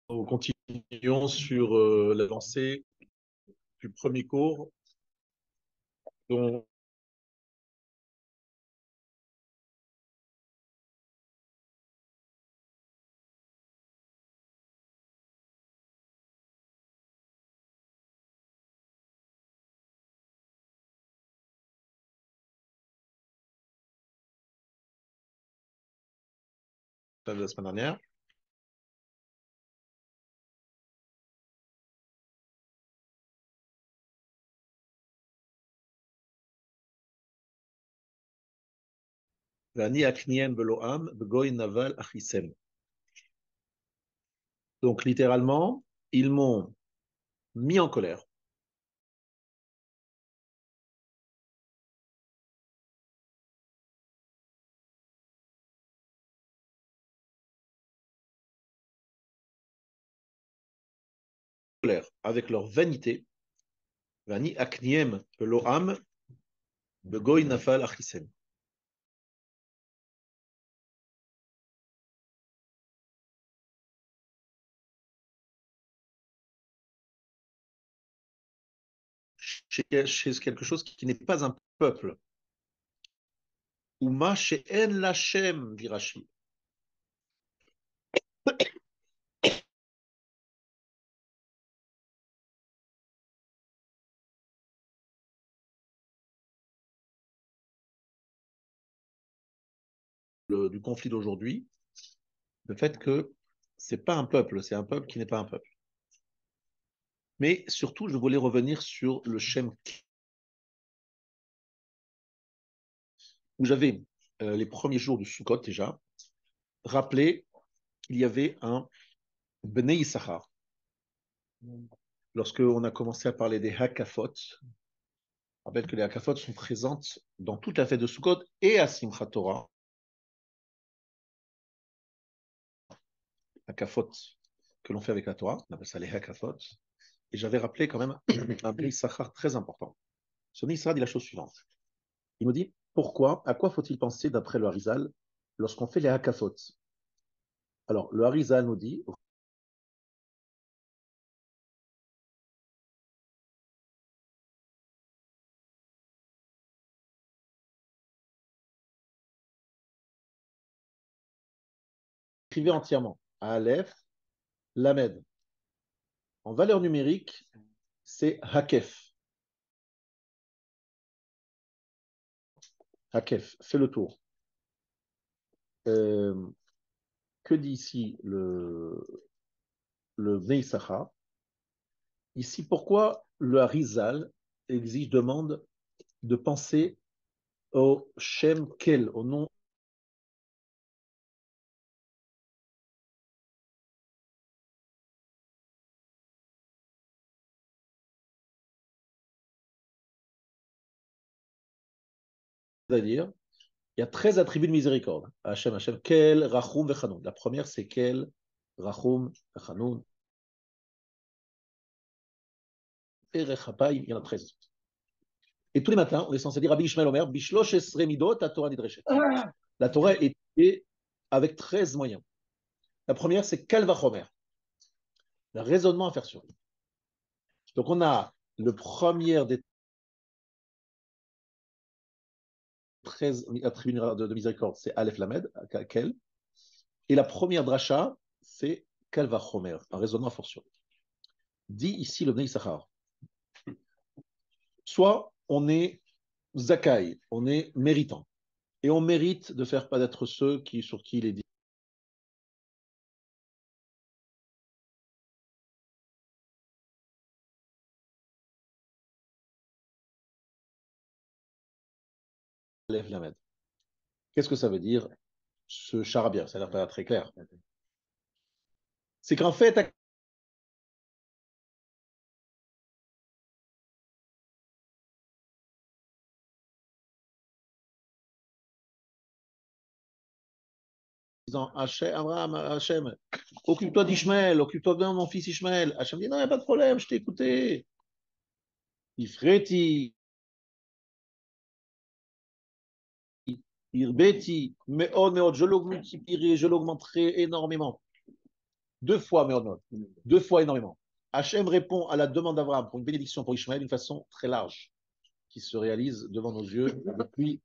Nous continuons sur l'avancée du premier cours dont la semaine dernière. Donc littéralement, ils m'ont mis en colère. Avec leur vanité. Vani akniem beloam begoy nafal achisem. Chez quelque chose qui n'est pas un peuple. Uma she'en lachem, dit Rashi. Du conflit d'aujourd'hui, le fait que c'est pas un peuple, c'est un peuple qui n'est pas un peuple. Mais surtout, je voulais revenir sur le Shem, où j'avais les premiers jours du Sukkot déjà, rappelé qu'il y avait un Bnei Issachar. Lorsqu'on a commencé à parler des Hakafot, je rappelle que les Hakafot sont présentes dans toute la fête de Sukkot et à Simchat Torah. Hakafot que l'on fait avec la Torah, on appelle ça les Hakafot. Et j'avais rappelé quand même un Bnei Issachar très important. Ce Bnei Issachar dit la chose suivante. Il nous dit, pourquoi, à quoi faut-il penser d'après le Harizal lorsqu'on fait les Hakafot? Alors, le Harizal nous dit, écrivez entièrement, Aleph, Lamed. En valeur numérique, c'est Hakef. Hakef, fais le tour. Euh, que dit ici le Bnei Issachar? Ici, pourquoi le Harizal demande de penser au Shem Kel, au nom, c'est-à-dire, il y a 13 attributs de miséricorde. Hachem, Kel, Rachum, Vechanoun. La première, c'est Kel, Rachum, Vechanoun. Et Rechapaim, il y en a 13. Et tous les matins, on est censé dire Rabbi Ishmael Omer, Bishlosh Esre Midot, la Torah Nidreshet. La Torah est étudiée avec 13 moyens. La première, c'est Kal Vachomer, le raisonnement à faire sur. Donc, on a le premier des 13 attributs de miséricorde, c'est Aleph Lamed, Kel. Et la première dracha, c'est Kal Vachomer, un raisonnement à fortiori. Dit ici le Bnei Issachar. Soit on est Zakai, on est méritant, et on mérite de faire pas d'être ceux sur qui il est dit Aleph Lamed. Qu'est-ce que ça veut dire ce charabia? Ça a l'air pas très clair. C'est qu'en fait, disant Abraham, Hachem, occupe-toi d'Ishmaël, occupe-toi bien de mon fils Ishmaël. Hachem dit non, il n'y a pas de problème, je t'ai écouté. Ifreti, Irbeti, mais oh, je l'augmenterai énormément. 2 fois, mais non, 2 fois énormément. Hachem répond à la demande d'Abraham pour une bénédiction pour Ishmaël d'une façon très large, qui se réalise devant nos yeux depuis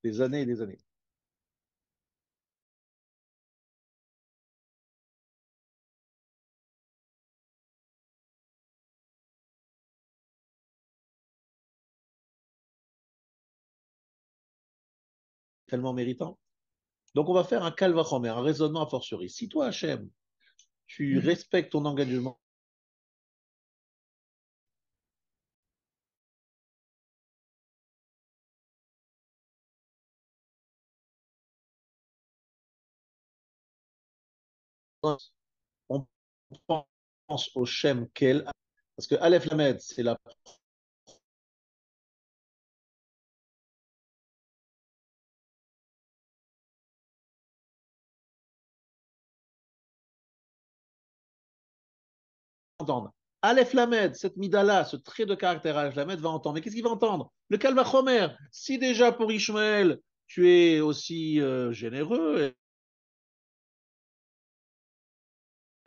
des années et des années. Tellement méritant. Donc, on va faire un calvachomer, un raisonnement a fortiori. Si toi, Hachem, tu respectes ton engagement, on pense au Shem Kel, parce que Aleph Lamed, c'est la entendre. Aleph Lamed, cette midala, ce trait de caractère Aleph Lamed va entendre. Mais qu'est-ce qu'il va entendre? Le Kalvachomer. Si déjà pour Ishmael, tu es aussi généreux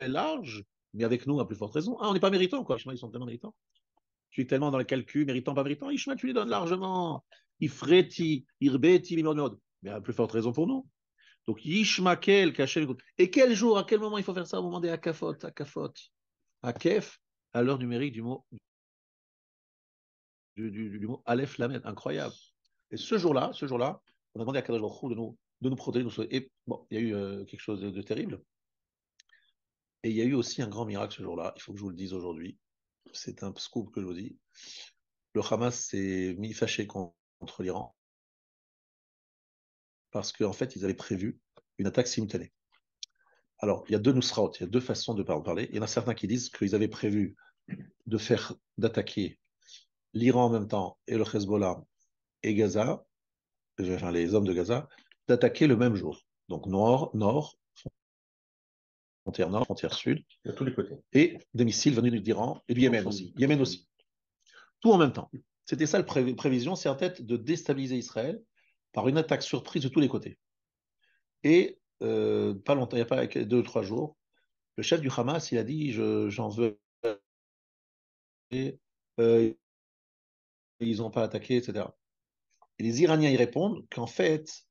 et large, mais avec nous, à plus forte raison. Ah, on n'est pas méritant, quoi. Ishmael, ils sont tellement méritants. Tu es tellement dans le calcul, méritant, pas méritant. Ishmael, tu lui donnes largement. Ifreti, Irbeti, Limodmod. Mais à plus forte raison pour nous. Donc, Yishmakel, Kachem. Et quel jour, à quel moment il faut faire ça? Au moment des Akafot, Akafot. Akef, à l'heure numérique du mot Aleph Lamed. Incroyable. Et ce jour-là, on a demandé à Kadosh Baruch Hu de nous protéger. Et bon, il y a eu quelque chose de terrible. Et il y a eu aussi un grand miracle ce jour-là. Il faut que je vous le dise aujourd'hui. C'est un scoop que je vous dis. Le Hamas s'est mis fâché contre l'Iran parce qu'en fait, ils avaient prévu une attaque simultanée. Alors, il y a deux nusraot, il y a deux façons de parler. Il y en a certains qui disent qu'ils avaient prévu d'attaquer l'Iran en même temps et le Hezbollah et Gaza, enfin les hommes de Gaza, d'attaquer le même jour. Donc nord, frontière nord, frontière sud, de tous les côtés. Et des missiles venus d'Iran et du Yémen aussi. Yémen aussi. Tout en même temps. C'était ça la prévision, c'est en tête de déstabiliser Israël par une attaque surprise de tous les côtés. Et pas longtemps, il n'y a pas 2 ou 3 jours, le chef du Hamas, il a dit j'en veux. Euh, ils n'ont pas attaqué, etc. Et les Iraniens y répondent qu'en fait,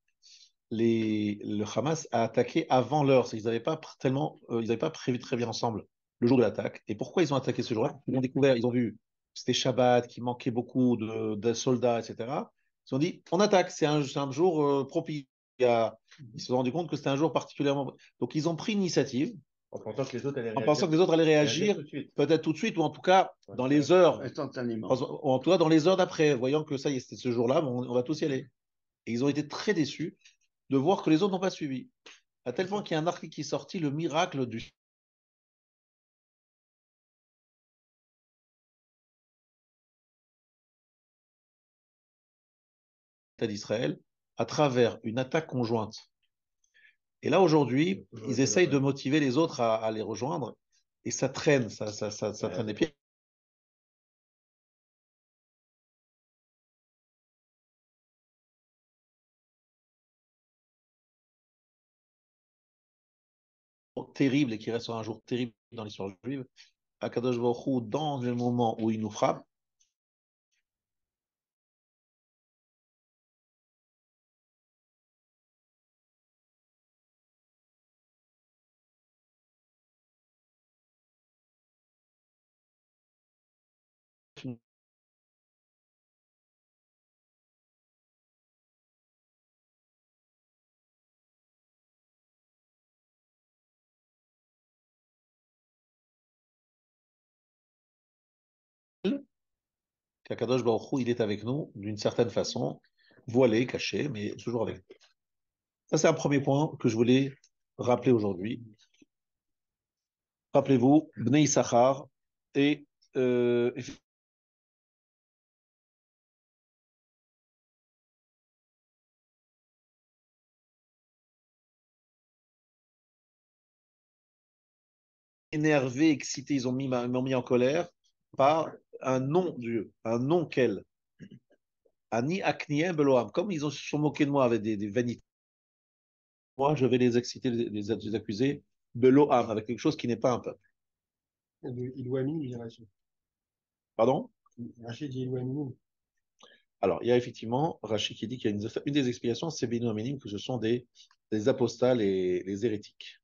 le Hamas a attaqué avant l'heure. Ils n'avaient pas tellement, ils n'avaient pas prévu très bien ensemble le jour de l'attaque. Et pourquoi ils ont attaqué ce jour-là? Ils ont découvert, ils ont vu que c'était Shabbat, qu'il manquait beaucoup de soldats, etc. Ils ont dit, on attaque, c'est un jour propice. Ils se sont rendus compte que c'était un jour particulièrement. Donc ils ont pris l'initiative. En pensant que les autres allaient en réagir, pensant que les autres allaient réagir peut-être tout de suite, ou en tout cas dans les heures, instantanément. ou en tout cas dans les heures d'après, voyant que ça y est, c'était ce jour-là, on va tous y aller. Et ils ont été très déçus de voir que les autres n'ont pas suivi. À tel point qu'il y a un article qui est sorti, le miracle du État d'Israël à travers une attaque conjointe. Et là, aujourd'hui, ils essayent de motiver les autres à les rejoindre. Et ça traîne, ça traîne des pieds. Terrible et qui restera un jour terrible dans l'histoire juive. Akadosh Baruch Hu, dans le moment où il nous frappe, qu'Akadosh Baruch Hu, il est avec nous d'une certaine façon, voilé, caché, mais toujours avec nous. Ça, c'est un premier point que je voulais rappeler aujourd'hui. Rappelez-vous, Bnei Issachar et énervés, excités, m'ont mis en colère par un non-Dieu, un non-quel. Ani Akniem Beloam. Comme ils se sont moqués de moi avec des vanités, moi, je vais les exciter, les accuser Beloam, avec quelque chose qui n'est pas un peuple. Ilouamim, il Rachid. Pardon? Rachid dit Ilouamim. Alors, il y a effectivement Rachid qui dit qu'il y a une des explications, c'est Benu Aminim, que ce sont des apostats, les hérétiques.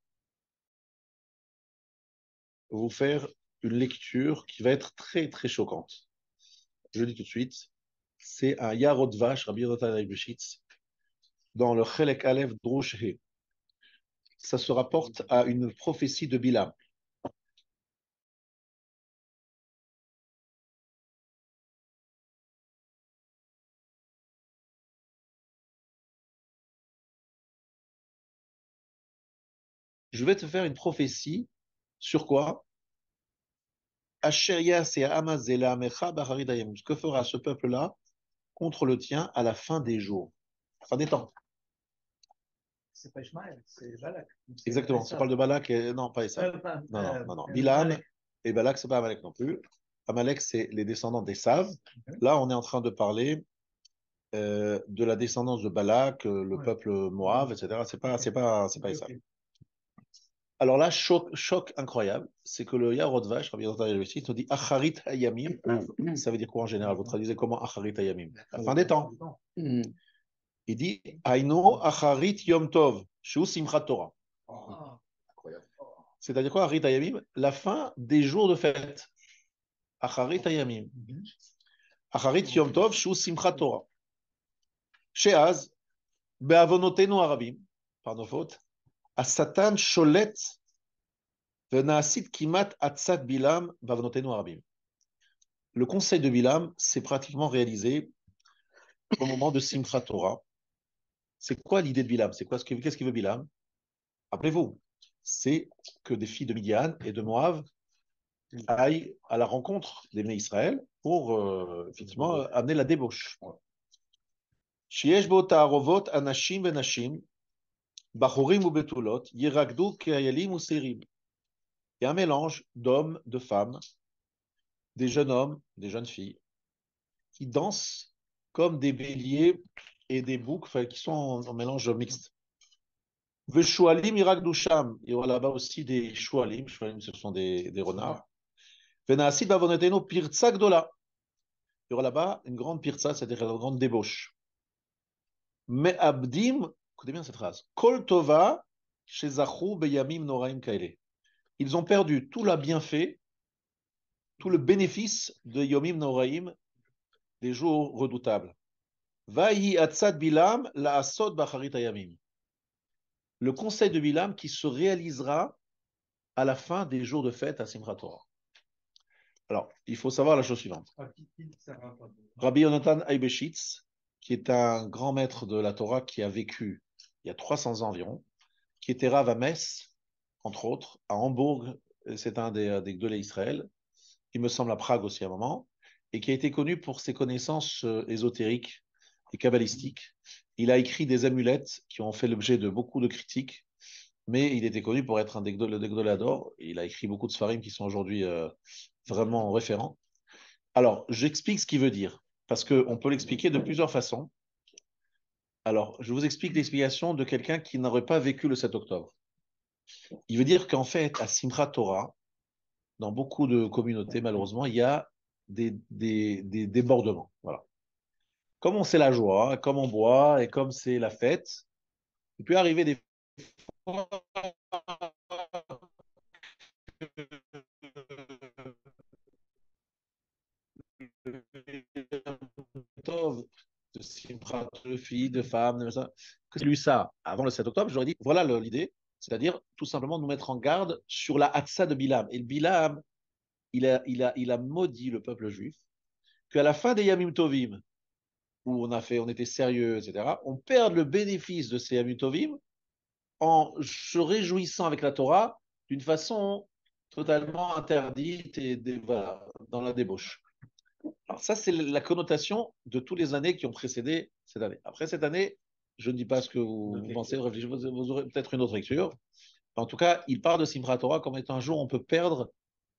Vous faire une lecture qui va être très, très choquante. Je le dis tout de suite, c'est un Yarod Vash, Rabbi Yonatan Eibeshitz, dans le Chelek Aleph Drush He. Ça se rapporte à une prophétie de Bilam. Je vais te faire une prophétie sur quoi? Asheria c'est Amazela Amecha Baharidayim. Ce que fera ce peuple-là contre le tien à la fin des jours, à la fin des temps. C'est pas Ishmael, c'est Balak. Exactement. Ça parle de Balak et non, pas Esav. Non. Bilam et Balak, c'est pas Amalek non plus. Amalek, c'est les descendants d'Esav. Là, on est en train de parler de la descendance de Balak, le peuple Moab, etc. C'est pas Esav. Alors là, choc incroyable, c'est que le Yarod Vash, Rabbi Yonatan Eibeshitz, nous dit Acharit Hayamim. Ça veut dire quoi en général? Vous traduisez comment Acharit Hayamim? La fin des temps. Il dit Aino Acharit Yom Tov, Shu Simchat Torah. C'est-à-dire quoi, Acharit Hayamim? La fin des jours de fête. Acharit Hayamim. Acharit Yom Tov, Shu Simchat Torah. Sheaz, Be'avonotenu Arabim, par nos fautes, Satan Sholet, Venaasit Kimat Atzat Bilam, Be'avonotenu Arabim. Le conseil de Bilam s'est pratiquement réalisé au moment de Simchat Torah. C'est quoi l'idée de Bilam? Qu'est-ce qu'il veut Bilam? Rappelez-vous, c'est que des filles de Midian et de Moab aillent à la rencontre des Bnei Israël pour effectivement amener la débauche. Sheyesh bo ta'arovot anashim venashim, bachorim ou betulot, yiragdu ke'ayalim ou serim. Il y a un mélange d'hommes, de femmes, des jeunes hommes, des jeunes filles, qui dansent comme des béliers et des boucs, enfin, qui sont en mélange mixte. Veshualim iragdusham. Il y aura là-bas aussi des shualim. Shualim, ce sont des renards. Venaasid bavoneteno pirtsa gdola. Il y aura là-bas une grande pirtsa, c'est-à-dire une grande débauche. Mais abdim, écoutez bien cette phrase. Kol tova shezachu beyamim noraim kaele. Ils ont perdu tout le bienfait, tout le bénéfice de Yomim Noraim, des jours redoutables. Vahi atzad bilam la asod bacharit ayamim. Le conseil de Bilam qui se réalisera à la fin des jours de fête à Simchat Torah. Alors, il faut savoir la chose suivante. Rabbi Yonatan Eibeshitz, qui est un grand maître de la Torah qui a vécu il y a 300 ans environ, qui était Rav à Metz, entre autres, à Hambourg, c'est un des Gdolei Israël, il me semble à Prague aussi à un moment, et qui a été connu pour ses connaissances ésotériques et kabbalistiques. Il a écrit des amulettes qui ont fait l'objet de beaucoup de critiques, mais il était connu pour être un des Gdolador. Il a écrit beaucoup de sfarim qui sont aujourd'hui vraiment référents. Alors, j'explique ce qu'il veut dire, parce qu'on peut l'expliquer de plusieurs façons. Alors, je vous explique l'explication de quelqu'un qui n'aurait pas vécu le 7 octobre. Il veut dire qu'en fait, à Simchat Torah, dans beaucoup de communautés, malheureusement, il y a des débordements. Voilà. Comme on sait la joie, comme on boit et comme c'est la fête, il peut arriver des fois de Simchat, de filles, de femmes, de ça. Que c'est lui ça avant le 7 octobre, j'aurais dit voilà l'idée, c'est-à-dire tout simplement nous mettre en garde sur la Hatsa de Bilam. Et le Bilam, il a maudit le peuple juif qu'à la fin des Yamim Tovim, où on était sérieux, etc., on perd le bénéfice de ces Yamim Tovim en se réjouissant avec la Torah d'une façon totalement interdite et voilà, dans la débauche. Alors ça, c'est la connotation de toutes les années qui ont précédé cette année. Après cette année, je ne dis pas ce que vous pensez, vous aurez peut-être une autre lecture. En tout cas, il parle de Simchat Torah comme étant un jour où on peut perdre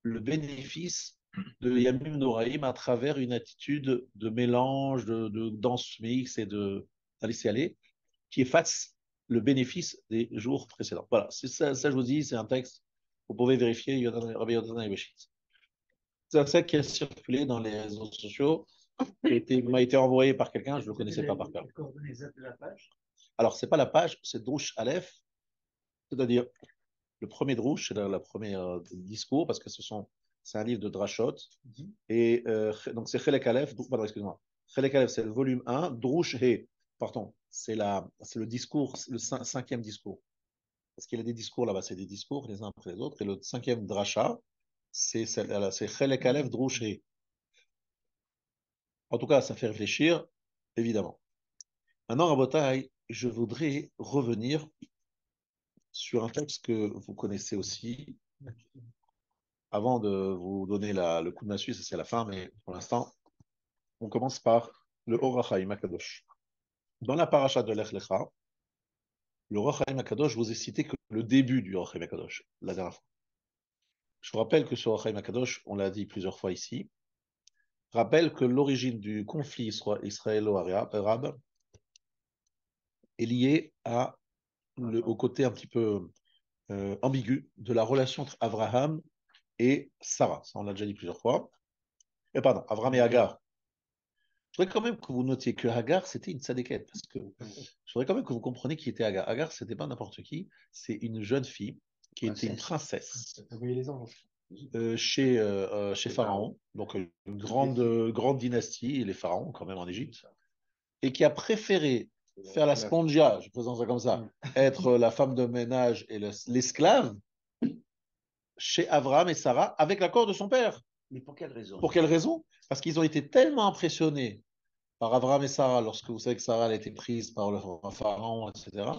le bénéfice de Yamim Noraim à travers une attitude de mélange, de danse mix et de d'aller s'y aller, qui efface le bénéfice des jours précédents. Voilà, c'est ça, je vous dis, c'est un texte, vous pouvez vérifier, Rabbi Yochanan Ibeshitz. C'est un texte qui a circulé dans les réseaux sociaux, m'a été envoyé par quelqu'un, je ne le connaissais pas par cœur. Alors, ce n'est pas la page, c'est Drush Aleph, c'est-à-dire le premier Drush, c'est la première discours, parce que c'est un livre de Drashot, et donc c'est Chelek Aleph, pardon, excuse-moi, Chelek Aleph, c'est le volume 1, Drush He, pardon, c'est le discours, le cinquième discours. Parce qu'il y a des discours là-bas, c'est des discours les uns après les autres, et le cinquième Drasha, c'est Chelek Aleph, Drush He. En tout cas, ça fait réfléchir, évidemment. Maintenant, Rabotai, je voudrais revenir sur un texte que vous connaissez aussi, avant de vous donner le coup de massue, ça c'est à la fin, mais pour l'instant, on commence par le Or HaChaim HaKadosh. Dans la paracha de Lech Lecha, le Or HaChaim HaKadosh, je vous ai cité que le début du Or HaChaim HaKadosh, la dernière fois. Je vous rappelle que ce Or HaChaim HaKadosh, on l'a dit plusieurs fois ici, rappelle que l'origine du conflit israélo-arabe est liée au côté un petit peu ambigu de la relation entre Abraham et Sarah. Ça, on l'a déjà dit plusieurs fois. Pardon, Abraham et Hagar. Je voudrais quand même que vous notiez que Hagar, c'était une tzadékette, parce que je voudrais quand même que vous compreniez qui était Hagar. Hagar, c'était pas n'importe qui, c'est une jeune fille qui était une princesse chez Pharaon, donc une grande dynastie, les pharaons quand même en Égypte, et qui a préféré faire la spongia, je présente ça comme ça, être la femme de ménage et l'esclave chez Abraham et Sarah avec l'accord de son père. Mais pour quelle raison? Pour quelle raison? Parce qu'ils ont été tellement impressionnés par Abraham et Sarah, lorsque vous savez que Sarah a été prise par le pharaon, etc.,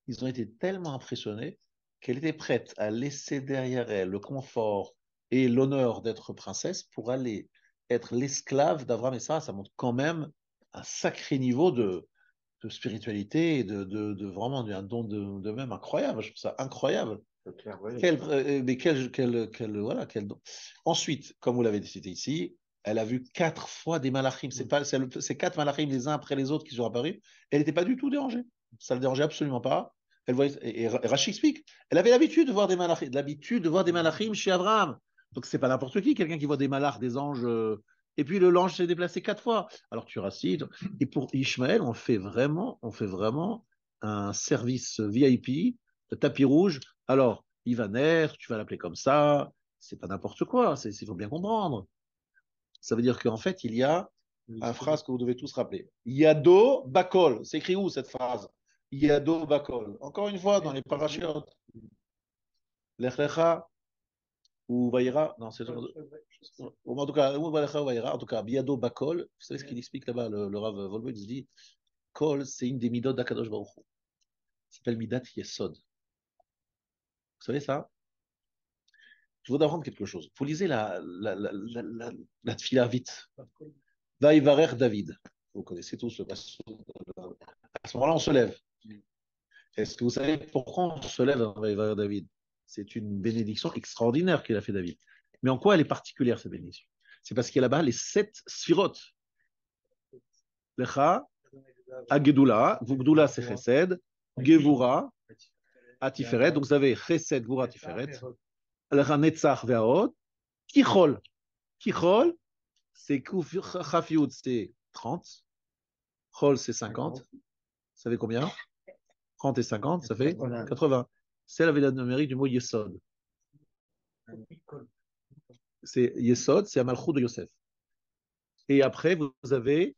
ils ont été tellement impressionnés qu'elle était prête à laisser derrière elle le confort et l'honneur d'être princesse pour aller être l'esclave d'Abraham et Sarah. Ça montre quand même un sacré niveau de spiritualité et de vraiment un don de même incroyable. Je trouve ça incroyable. Clair, oui. Quel don. Ensuite, comme vous l'avez cité ici, elle a vu 4 fois des malachim. C'est 4 malachim les uns après les autres qui sont apparus. Elle n'était pas du tout dérangée. Ça ne le dérangeait absolument pas. Elle voyait, et Rashi explique, elle avait l'habitude de voir des malachim, chez Abraham. Donc c'est pas n'importe qui, quelqu'un qui voit des malachs, des anges. Et puis l'ange s'est déplacé 4 fois. Alors tu racites. Et pour Ishmaël, on fait vraiment un service VIP, de tapis rouge. Alors, il va naître, tu vas l'appeler comme ça. C'est pas n'importe quoi. Il faut bien comprendre. Ça veut dire qu'en fait, il y a une phrase que vous devez tous rappeler. Yado Bakol. C'est écrit où cette phrase? Yado Bakol. Encore une fois, dans les parachutes. Lech Lecha ou Vaïra. Non, c'est en tout cas, ou Lecha ou Vaïra. En tout cas, Yado Bakol. Vous savez ce qu'il explique là-bas, le Rav Volbe, il dit Kol, c'est une des midot d'Akadosh Baruch Hu. Ça s'appelle Midat Yesod. Vous savez ça? Je voudrais apprendre quelque chose. Vous lisez la tfila vite. Vaïvarer David. Vous connaissez tous le passage. À ce moment-là, on se lève. Est-ce que vous savez pourquoi on se lève à Vaïvarer David? C'est une bénédiction extraordinaire qu'il a fait David. Mais en quoi elle est particulière, cette bénédiction? C'est parce qu'il y a là-bas les 7 sphirotes. Lecha, Agedula, Vugdula c'est Chesed, Gevura, Atiferet. Donc vous avez Chesed, Gevura, Atiferet. Lecha, Netzach, Ve'aot. Kichol. Kichol, c'est Chafioud, c'est 30. Chol, c'est 50. Vous savez combien? 30 et 50, ça fait 80. C'est la valeur numérique du mot Yesod. C'est Yesod, c'est Amalchut de Yosef. Et après, vous avez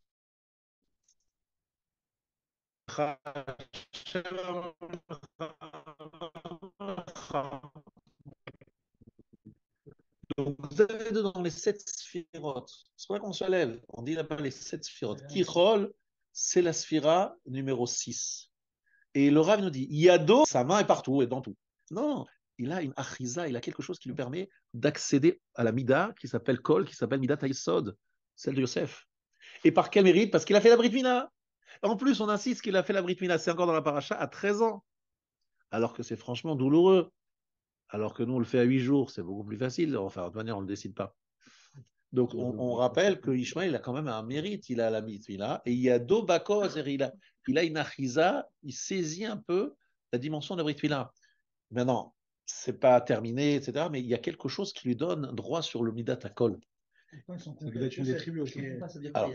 donc vous avez dans les 7 sphirotes. C'est pas qu'on se lève, on dit là-bas les 7 sphirotes. Kichol, c'est la sphira numéro 6. Et le Rav nous dit, Yado, sa main est partout et dans tout. Non, il a une achiza, il a quelque chose qui lui permet d'accéder à la Mida qui s'appelle Kol, qui s'appelle Mida Taïsod, celle de Yosef. Et par quel mérite? Parce qu'il a fait la Brit Mila. En plus, on insiste qu'il a fait la Brit Mila, c'est encore dans la paracha, à 13 ans. Alors que c'est franchement douloureux. Alors que nous, on le fait à 8 jours, c'est beaucoup plus facile. Enfin, de toute manière, on ne le décide pas. Donc, on rappelle que Ishmael il a quand même un mérite, il a la mitzvah, et il y a deux bakos, il a une achiza, il saisit un peu la dimension de la Brit Mila. Maintenant, c'est pas terminé, etc., mais il y a quelque chose qui lui donne droit sur le Midat Hakol. Alors,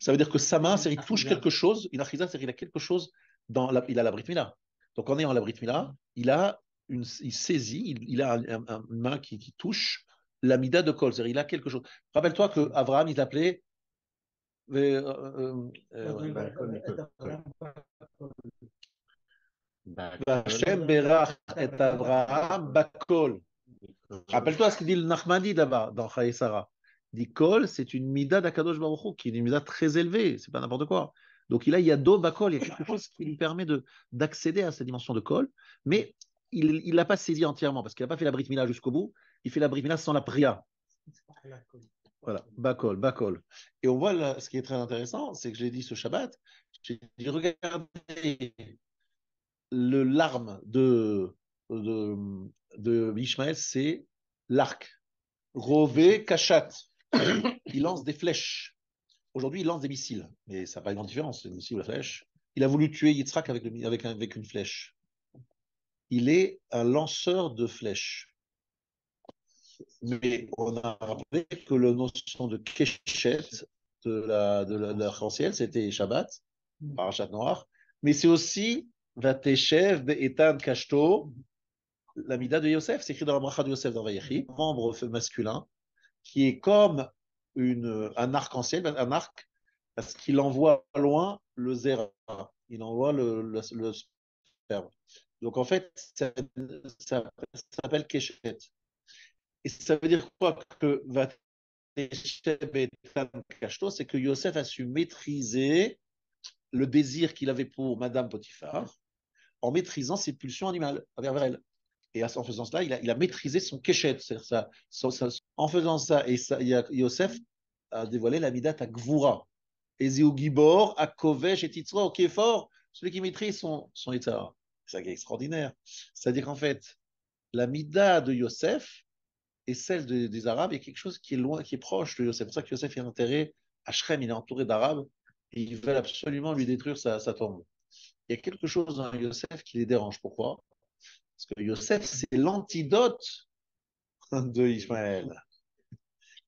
ça veut dire que sa main, c'est il touche quelque chose, une achiza, c'est il a quelque chose il a la Brit Mila. Donc, en ayant la Brit Mila, il saisit, il a une main qui touche la mida de Kol, c'est-à-dire il a quelque chose. Rappelle-toi que Abraham, il appelait Hashem Berach et Abraham Bakol. Rappelle-toi ce qu'il dit le Nachmani là-bas, dans Chaye Sarah. Il dit Kol, c'est une mida d'Akadosh Baruch Hu, qui est une mida très élevée, c'est pas n'importe quoi. Donc il y a Do Bakol, il y a quelque chose qui lui permet d'accéder à cette dimension de Kol, mais il ne l'a pas saisi entièrement, parce qu'il n'a pas fait la Brit Mila jusqu'au bout, il fait la Brit Mila sans la Priya. Voilà, Bakol, Bakol. Et on voit là, ce qui est très intéressant, c'est que j'ai dit ce Shabbat, j'ai dit regardez l'arme de Ishmaël, c'est l'arc. Rové, Kachat. Il lance des flèches. Aujourd'hui, il lance des missiles, mais ça n'a pas une grande différence, les missiles ou la flèche. Il a voulu tuer Yitzhak avec une flèche. Il est un lanceur de flèches. Mais on a rappelé que la notion de Keshet de l'arc-en-ciel, c'était Shabbat, Parashat Noir, mais c'est aussi Vateshev Be'etan Kashto, la mida de Yosef, c'est écrit dans la bracha de Yosef dans Vayechi, membre masculin, qui est comme un arc-en-ciel, un arc, parce qu'il envoie loin le zera, il envoie le sperme. Donc en fait, ça s'appelle Keshet. Et ça veut dire quoi que c'est que Yosef a su maîtriser le désir qu'il avait pour Madame Potiphar en maîtrisant ses pulsions animales envers elle. Et en faisant cela, il a maîtrisé son kéchet. En faisant ça, Yosef a dévoilé la midat à Gvura. Ezeu Gibor, à Kovesh et Titzra, qui est fort, celui qui maîtrise son état. C'est ça qui est extraordinaire. C'est-à-dire qu'en fait, la midah de Yosef et celle des Arabes, il y a quelque chose qui est loin, qui est proche de Yosef. C'est pour ça que Yosef est enterré à Shrem, il est entouré d'Arabes, et ils veulent absolument lui détruire sa tombe. Il y a quelque chose dans Yosef qui les dérange. Pourquoi? Parce que Yosef, c'est l'antidote de Ishmaël.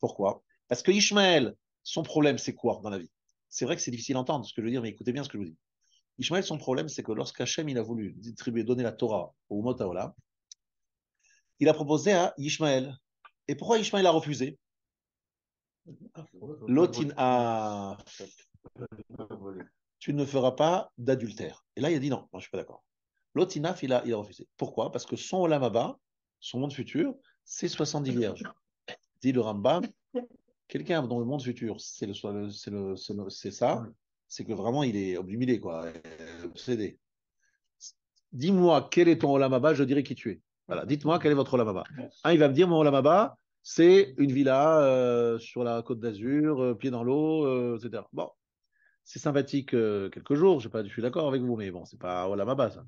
Pourquoi? Parce que Ishmaël, son problème, c'est quoi dans la vie? C'est vrai que c'est difficile à entendre ce que je veux dire, mais écoutez bien ce que je vous dis. Ishmaël, son problème, c'est que lorsqu'Hachem il a voulu distribuer, donner la Torah au Umot Haolam, il a proposé à Ishmaël. Et pourquoi Ishmaël a refusé? L'autre, tu ne feras pas d'adultère. Et là, il a dit non, moi, je ne suis pas d'accord. L'autre, il a refusé. Pourquoi? Parce que son Olam Haba, son monde futur, c'est 70 vierges. Dit le Rambam, quelqu'un dans le monde futur, c'est ça, c'est que vraiment, il est obnubilé, quoi, obsédé. Dis-moi, quel est ton Olam Haba, je dirai qui tu es. Voilà, dites-moi quel est votre Olam Haba. Il va me dire, mon Olam Haba, c'est une villa sur la côte d'Azur, pied dans l'eau, etc. Bon, c'est sympathique quelques jours, je suis d'accord avec vous, mais bon, c'est pas Olam Haba, ça.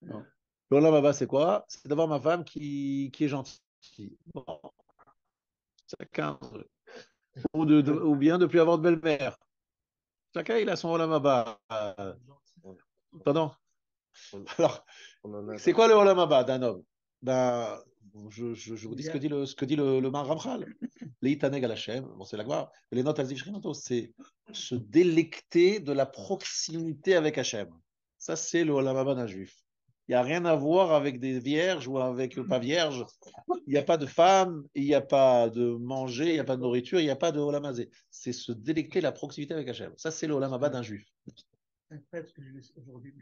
Non. Le Olam Haba, c'est quoi? C'est d'avoir ma femme qui est gentille. Bon, chacun, ou bien de ne plus avoir de belle-mère. Chacun, il a son Olam Haba. Pardon? Alors, c'est quoi le Olam Haba d'un homme? Ben, je vous dis ce que dit le Mar Ramchal. Leitaneg al Hashem, bon, c'est la gloire. Les notes al Zivshrinoto, c'est se délecter de la proximité avec Hashem. Ça, c'est le Olam Haba d'un juif. Il n'y a rien à voir avec des vierges ou avec pas vierges. Il n'y a pas de femme, il n'y a pas de manger, il n'y a pas de nourriture, il n'y a pas de Olam Hazé. C'est se délecter de la proximité avec Hashem. Ça, c'est le Olam Haba d'un juif. Incroyable ce que j'ai lu aujourd'hui,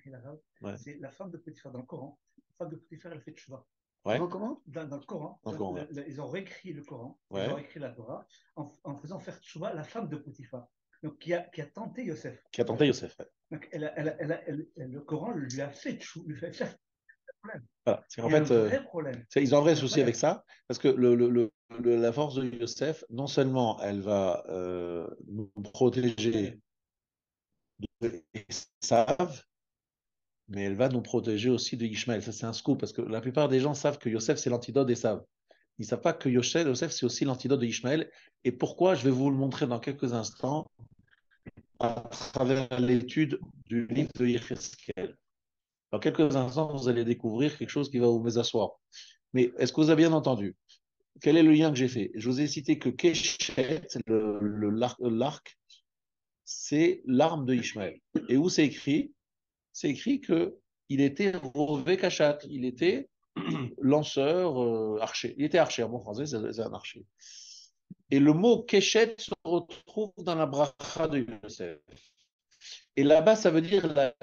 ouais. C'est la femme de Potiphar dans le Coran. La femme de Potiphar, elle fait tchouva. Ouais. Comment dans le Coran, ils ont réécrit le Coran, ouais. Ils ont réécrit la Torah en faisant faire tchouva la femme de Potiphar. Donc, qui a tenté Yosef. Qui a tenté Yosef, ouais. Donc, le Coran lui a fait tchouva, lui fait faire problème. Voilà. En fait, ils ont un vrai souci avec ça, parce que la force de Yosef, non seulement elle va nous protéger de Esav, mais elle va nous protéger aussi de Ishmaël. Ça, c'est un scoop, parce que la plupart des gens savent que Yosef, c'est l'antidote d'Esav. Ils ne savent pas que Yosef, c'est aussi l'antidote de Ishmaël. Et pourquoi? Je vais vous le montrer dans quelques instants à travers l'étude du livre de Yecheskel. Dans quelques instants, vous allez découvrir quelque chose qui va vous mésasseoir. Mais est-ce que vous avez bien entendu? Quel est le lien que j'ai fait? Je vous ai cité que Keshet, l'arc, c'est l'arme de Ishmaël. Et où c'est écrit? C'est écrit qu'il était Rové Kachat, il était lanceur, archer. Il était archer, en bon français, c'est un archer. Et le mot Keshet se retrouve dans la bracha de Yosef. Et là-bas, ça veut dire la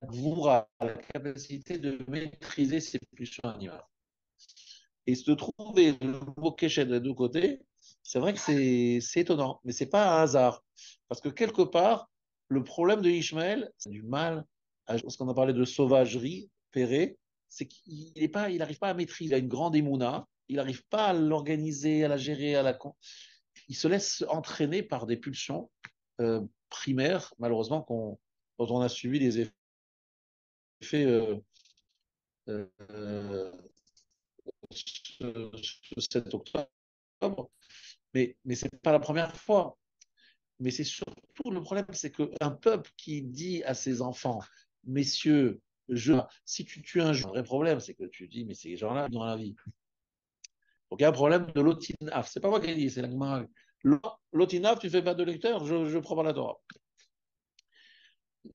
gvoura, la capacité de maîtriser ses pulsions animales. Et se trouver le mot Keshet des deux côtés, c'est vrai que c'est étonnant, mais c'est pas un hasard. Parce que quelque part, le problème de Ishmaël, c'est du mal, parce qu'on a parlé de sauvagerie, Péré, c'est qu'il n'arrive pas à maîtriser. Il a une grande émouna, il n'arrive pas à l'organiser, à la gérer, il se laisse entraîner par des pulsions primaires, malheureusement, dont on a subi les effets ce 7 octobre. Mais ce n'est pas la première fois. Mais c'est surtout le problème, c'est qu'un peuple qui dit à ses enfants, messieurs, si tu tues un vrai problème, c'est que tu dis, mais ces gens-là dans la vie. Donc il y a un problème de l'otinaf. C'est pas moi qui ai dit, c'est la l'otinaf, tu fais pas de lecteur, je prends pas la Torah.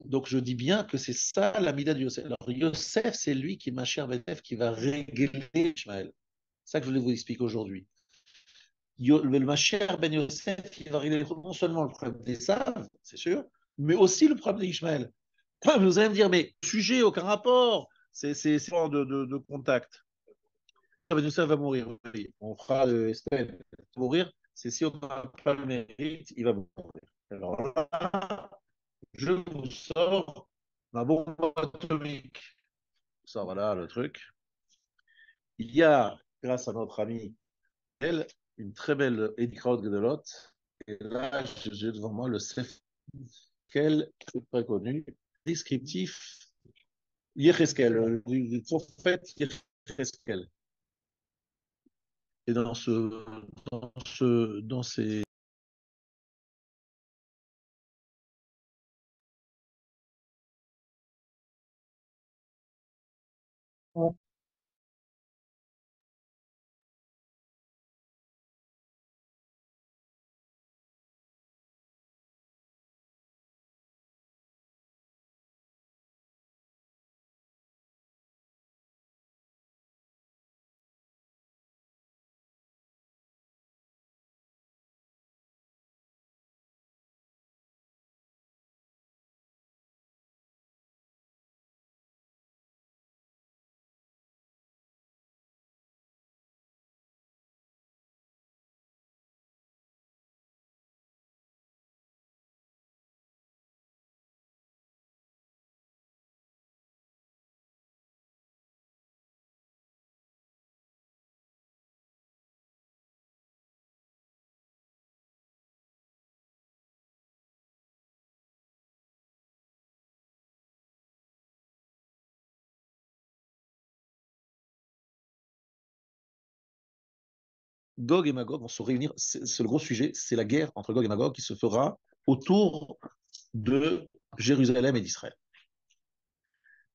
Donc je dis bien que c'est ça la mida de Yosef. Alors Yosef, c'est lui qui est ma chère Benef, qui va régler Ishmaël. C'est ça que je voulais vous expliquer aujourd'hui. Le Mashiach Ben Yosef, il va régler non seulement le problème des Saves, c'est sûr, mais aussi le problème d'Ishmaël. Vous allez me dire, mais sujet, aucun rapport, c'est de contact. Ben Yosef va mourir, oui. On fera Estelle mourir, c'est si on n'a pas le mérite, il va mourir. Alors là, je vous sors ma bombe atomique. Ça, voilà le truc. Il y a, grâce à notre ami, elle, une très belle Edikraut Gedelot. Et là, j'ai devant moi le Sef, quel très connu, descriptif Yecheskel, du prophète Yecheskel. Et dans ces Gog et Magog vont se réunir. C'est le gros sujet, c'est la guerre entre Gog et Magog qui se fera autour de Jérusalem et d'Israël.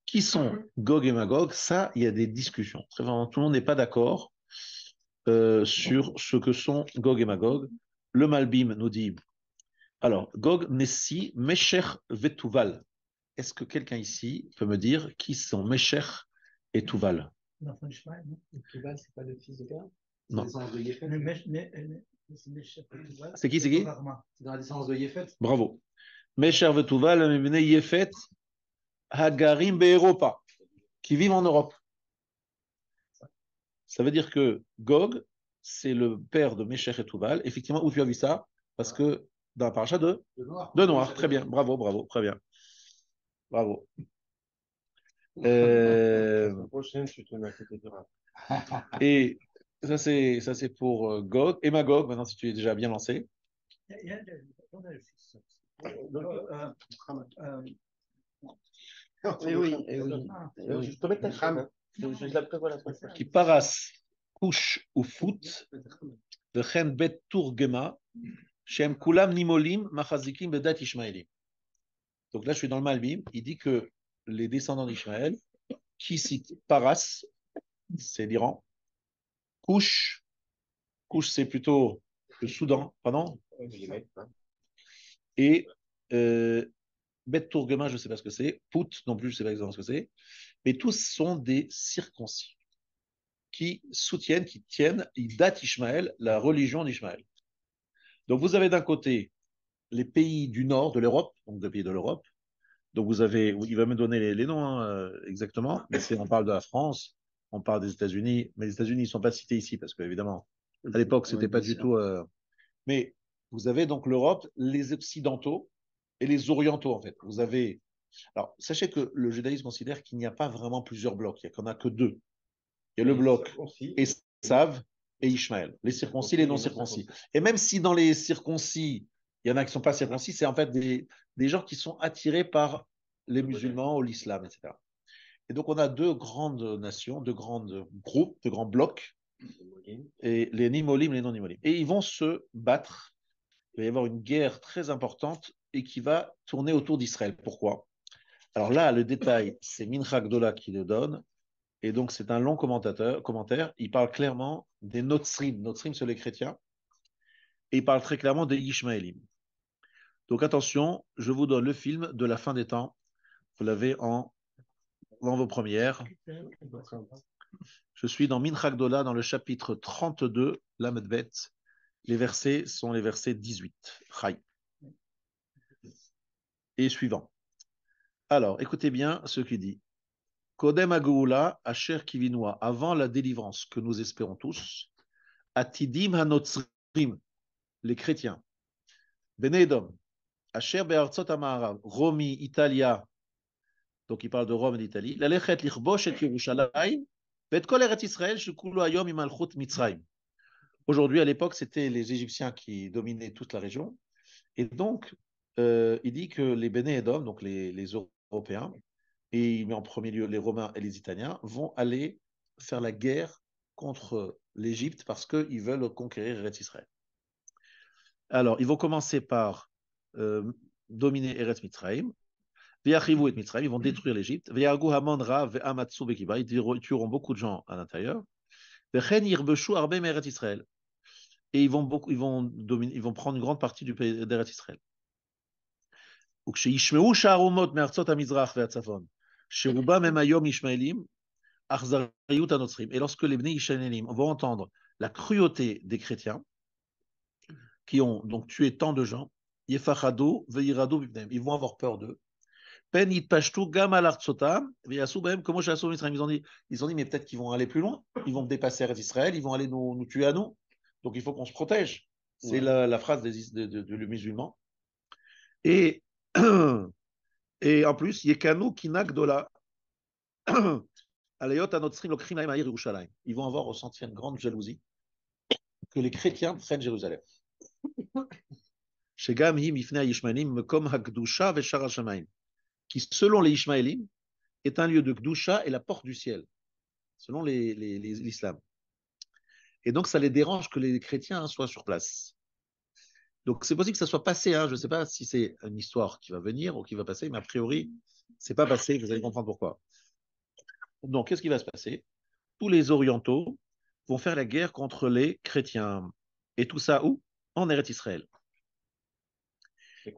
Qui sont Gog et Magog? Ça, il y a des discussions. Très vraiment, tout le monde n'est pas d'accord sur ce que sont Gog et Magog. Le Malbim nous dit, alors, Gog, Nessi, Mesher Vetuval. Est-ce que quelqu'un ici peut me dire qui sont Mesher et Tuval? L'enfant d'Ishmaël, non? Tuval, c'est pas le fils de Gad? Non. C'est qui? C'est dans la descendance de Yéfet. Bravo. Mesher Vetuval, Mevene Yefet, Hagarim Be'Europa, qui vivent en Europe. Ça veut dire que Gog, c'est le père de Mesher et Tuval. Effectivement, où tu as vu ça? Parce que dans la paracha de Noir. Très bien. Bravo, bravo. Très bien. Bravo. Et ça, c'est pour Gog. Et Magog, maintenant, si tu es déjà bien lancé. Oui. Je peux mettre ta femme. Je la prévois la semaine prochaine. Qui paras. Kush ou Foot, Vechen Bet Turgema, Shem Kulam Nimolim, Machazikim Bedat Ishmaelim. Donc là, je suis dans le Malbim. Il dit que les descendants d'Israël, qui citent Paras, c'est l'Iran, Kush, c'est plutôt le Soudan, pardon, et Bet Tourgema, je ne sais pas ce que c'est, Pout non plus, je ne sais pas exactement ce que c'est, mais tous sont des circoncis qui soutiennent, qui tiennent, ils datent Ishmaël, la religion d'Ishmaël. Donc vous avez d'un côté les pays du nord de l'Europe, donc des pays de l'Europe, donc vous avez, il va me donner les noms exactement, mais on parle de la France, on parle des États-Unis, mais les États-Unis ne sont pas cités ici parce qu'évidemment, à l'époque, c'était pas du tout. Mais vous avez donc l'Europe, les Occidentaux et les Orientaux, en fait. Vous avez. Alors, sachez que le judaïsme considère qu'il n'y a pas vraiment plusieurs blocs, il n'y en a que deux. Il y a le bloc Esav et Ishmaël, les circoncis, les non-circoncis. Et même si dans les circoncis, il y en a qui ne sont pas circoncis, c'est en fait des gens qui sont attirés par les musulmans ou l'islam, etc. Et donc, on a deux grandes nations, deux grands groupes, deux grands blocs, et les Nimolim, les non-Nimolim. Et ils vont se battre. Il va y avoir une guerre très importante et qui va tourner autour d'Israël. Pourquoi? Alors là, le détail, c'est Mincha Gdola qui le donne. Et donc, c'est un long commentaire. Il parle clairement des Notsrim. Notsrim, c'est les chrétiens. Et il parle très clairement des Ishmaélim. Donc, attention, je vous donne le film de la fin des temps. Vous l'avez dans vos premières. Je suis dans Mincha Gdola, dans le chapitre 32, Lamedbet. Les versets sont les versets 18. Chai. Et suivant. Alors, écoutez bien ce qu'il dit. Kodem Agoula, Asher Kivinoa, avant la délivrance que nous espérons tous, Atidim Hanotzrim, les chrétiens, Benedom, Asher Be'artzot Amarav, Romi, Italia, donc il parle de Rome et d'Italie, Lalechet Lichbosh et Yerushalayim, Vet Kol Eretz Israël, Shekulu Ayom Imalchut Mitzrayim. Aujourd'hui, à l'époque, c'était les Égyptiens qui dominaient toute la région. Et donc, il dit que les Béné Edom, donc les Européens, et il met en premier lieu les Romains et les Italiens, vont aller faire la guerre contre l'Égypte parce qu'ils veulent conquérir Eretz Israël. Alors, ils vont commencer par dominer Eretz Mitzrayim, Ve'achivu et Mitzrayim, ils vont détruire l'Égypte, Ve'argu Hamon Ra ve'amatsu bekiba, ils tueront beaucoup de gens à l'intérieur, Ve'chen yirbeshu arbe me'Eretz Israël, et ils vont prendre une grande partie du pays d'Eretz Israël. וכשישמעו שהרומות מארצות המזרח והצפון, שרובם הם היום ישמעאלים, אכזריות הנוצרים. Et lorsque les Bnei Ishmaélim vont entendre la cruauté des chrétiens, qui ont donc tué tant de gens, yefachadu ve'yiradu b'pneim, ils vont avoir peur d'eux. Pen yitpashtu gam al artsotam ve'yasu b'hem comme Moshe Mitzrayim. Ils ont dit, mais peut-être qu'ils vont aller plus loin, ils vont dépasser Israël, ils vont aller nous tuer à nous. Donc il faut qu'on se protège. C'est la phrase du musulman. Et en plus, Yekanu Kinak Dola, Alayot Anotsrim Lokrim Laim Aïr Yerushalayim. Ils vont avoir ressenti une grande jalousie que les chrétiens prennent Jérusalem. Shegam Him Ifnei Yishmaelim Mekom Hakdusha Veshara Shamayim, qui selon les Ishmaélim est un lieu de Kdusha et la porte du ciel, selon l'islam. Et donc ça les dérange que les chrétiens soient sur place. Donc c'est possible que ça soit passé, je ne sais pas si c'est une histoire qui va venir ou qui va passer, mais a priori, c'est pas passé, vous allez comprendre pourquoi. Donc qu'est-ce qui va se passer? Tous les orientaux vont faire la guerre contre les chrétiens. Et tout ça où? En Eretz Israël.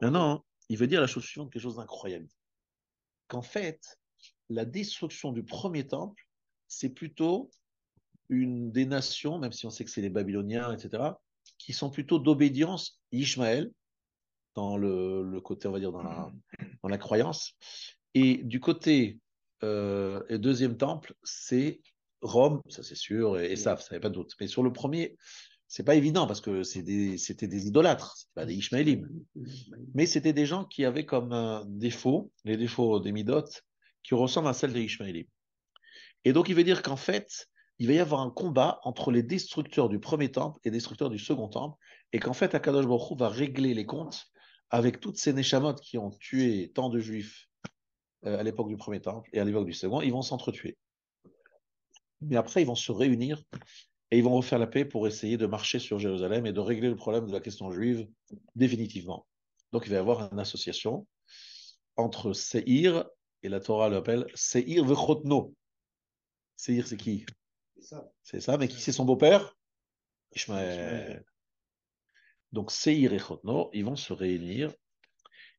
Maintenant, il veut dire la chose suivante, quelque chose d'incroyable. Qu'en fait, la destruction du premier temple, c'est plutôt une des nations, même si on sait que c'est les Babyloniens, etc., qui sont plutôt d'obédience Ishmaël, dans le côté, on va dire, dans la croyance. Et du côté deuxième temple, c'est Rome, ça c'est sûr, et ça n'y a pas de doute. Mais sur le premier, c'est pas évident parce que c'était des idolâtres, c'est pas des Ishmaélim. Mais c'était des gens qui avaient comme défaut, les défauts des Midotes, qui ressemblent à celles des Ishmaélim. Et donc il veut dire qu'en fait, il va y avoir un combat entre les destructeurs du premier temple et les destructeurs du second temple, et qu'en fait, Akadosh Baruch Hu va régler les comptes avec toutes ces Neshamot qui ont tué tant de Juifs à l'époque du premier temple et à l'époque du second, ils vont s'entretuer. Mais après, ils vont se réunir et ils vont refaire la paix pour essayer de marcher sur Jérusalem et de régler le problème de la question juive définitivement. Donc il va y avoir une association entre Seir, et la Torah l'appelle Seir vechotno. Seir, c'est qui? C'est ça, mais qui c'est son beau-père? Ishmaël. Donc Seir et Chotno, ils vont se réunir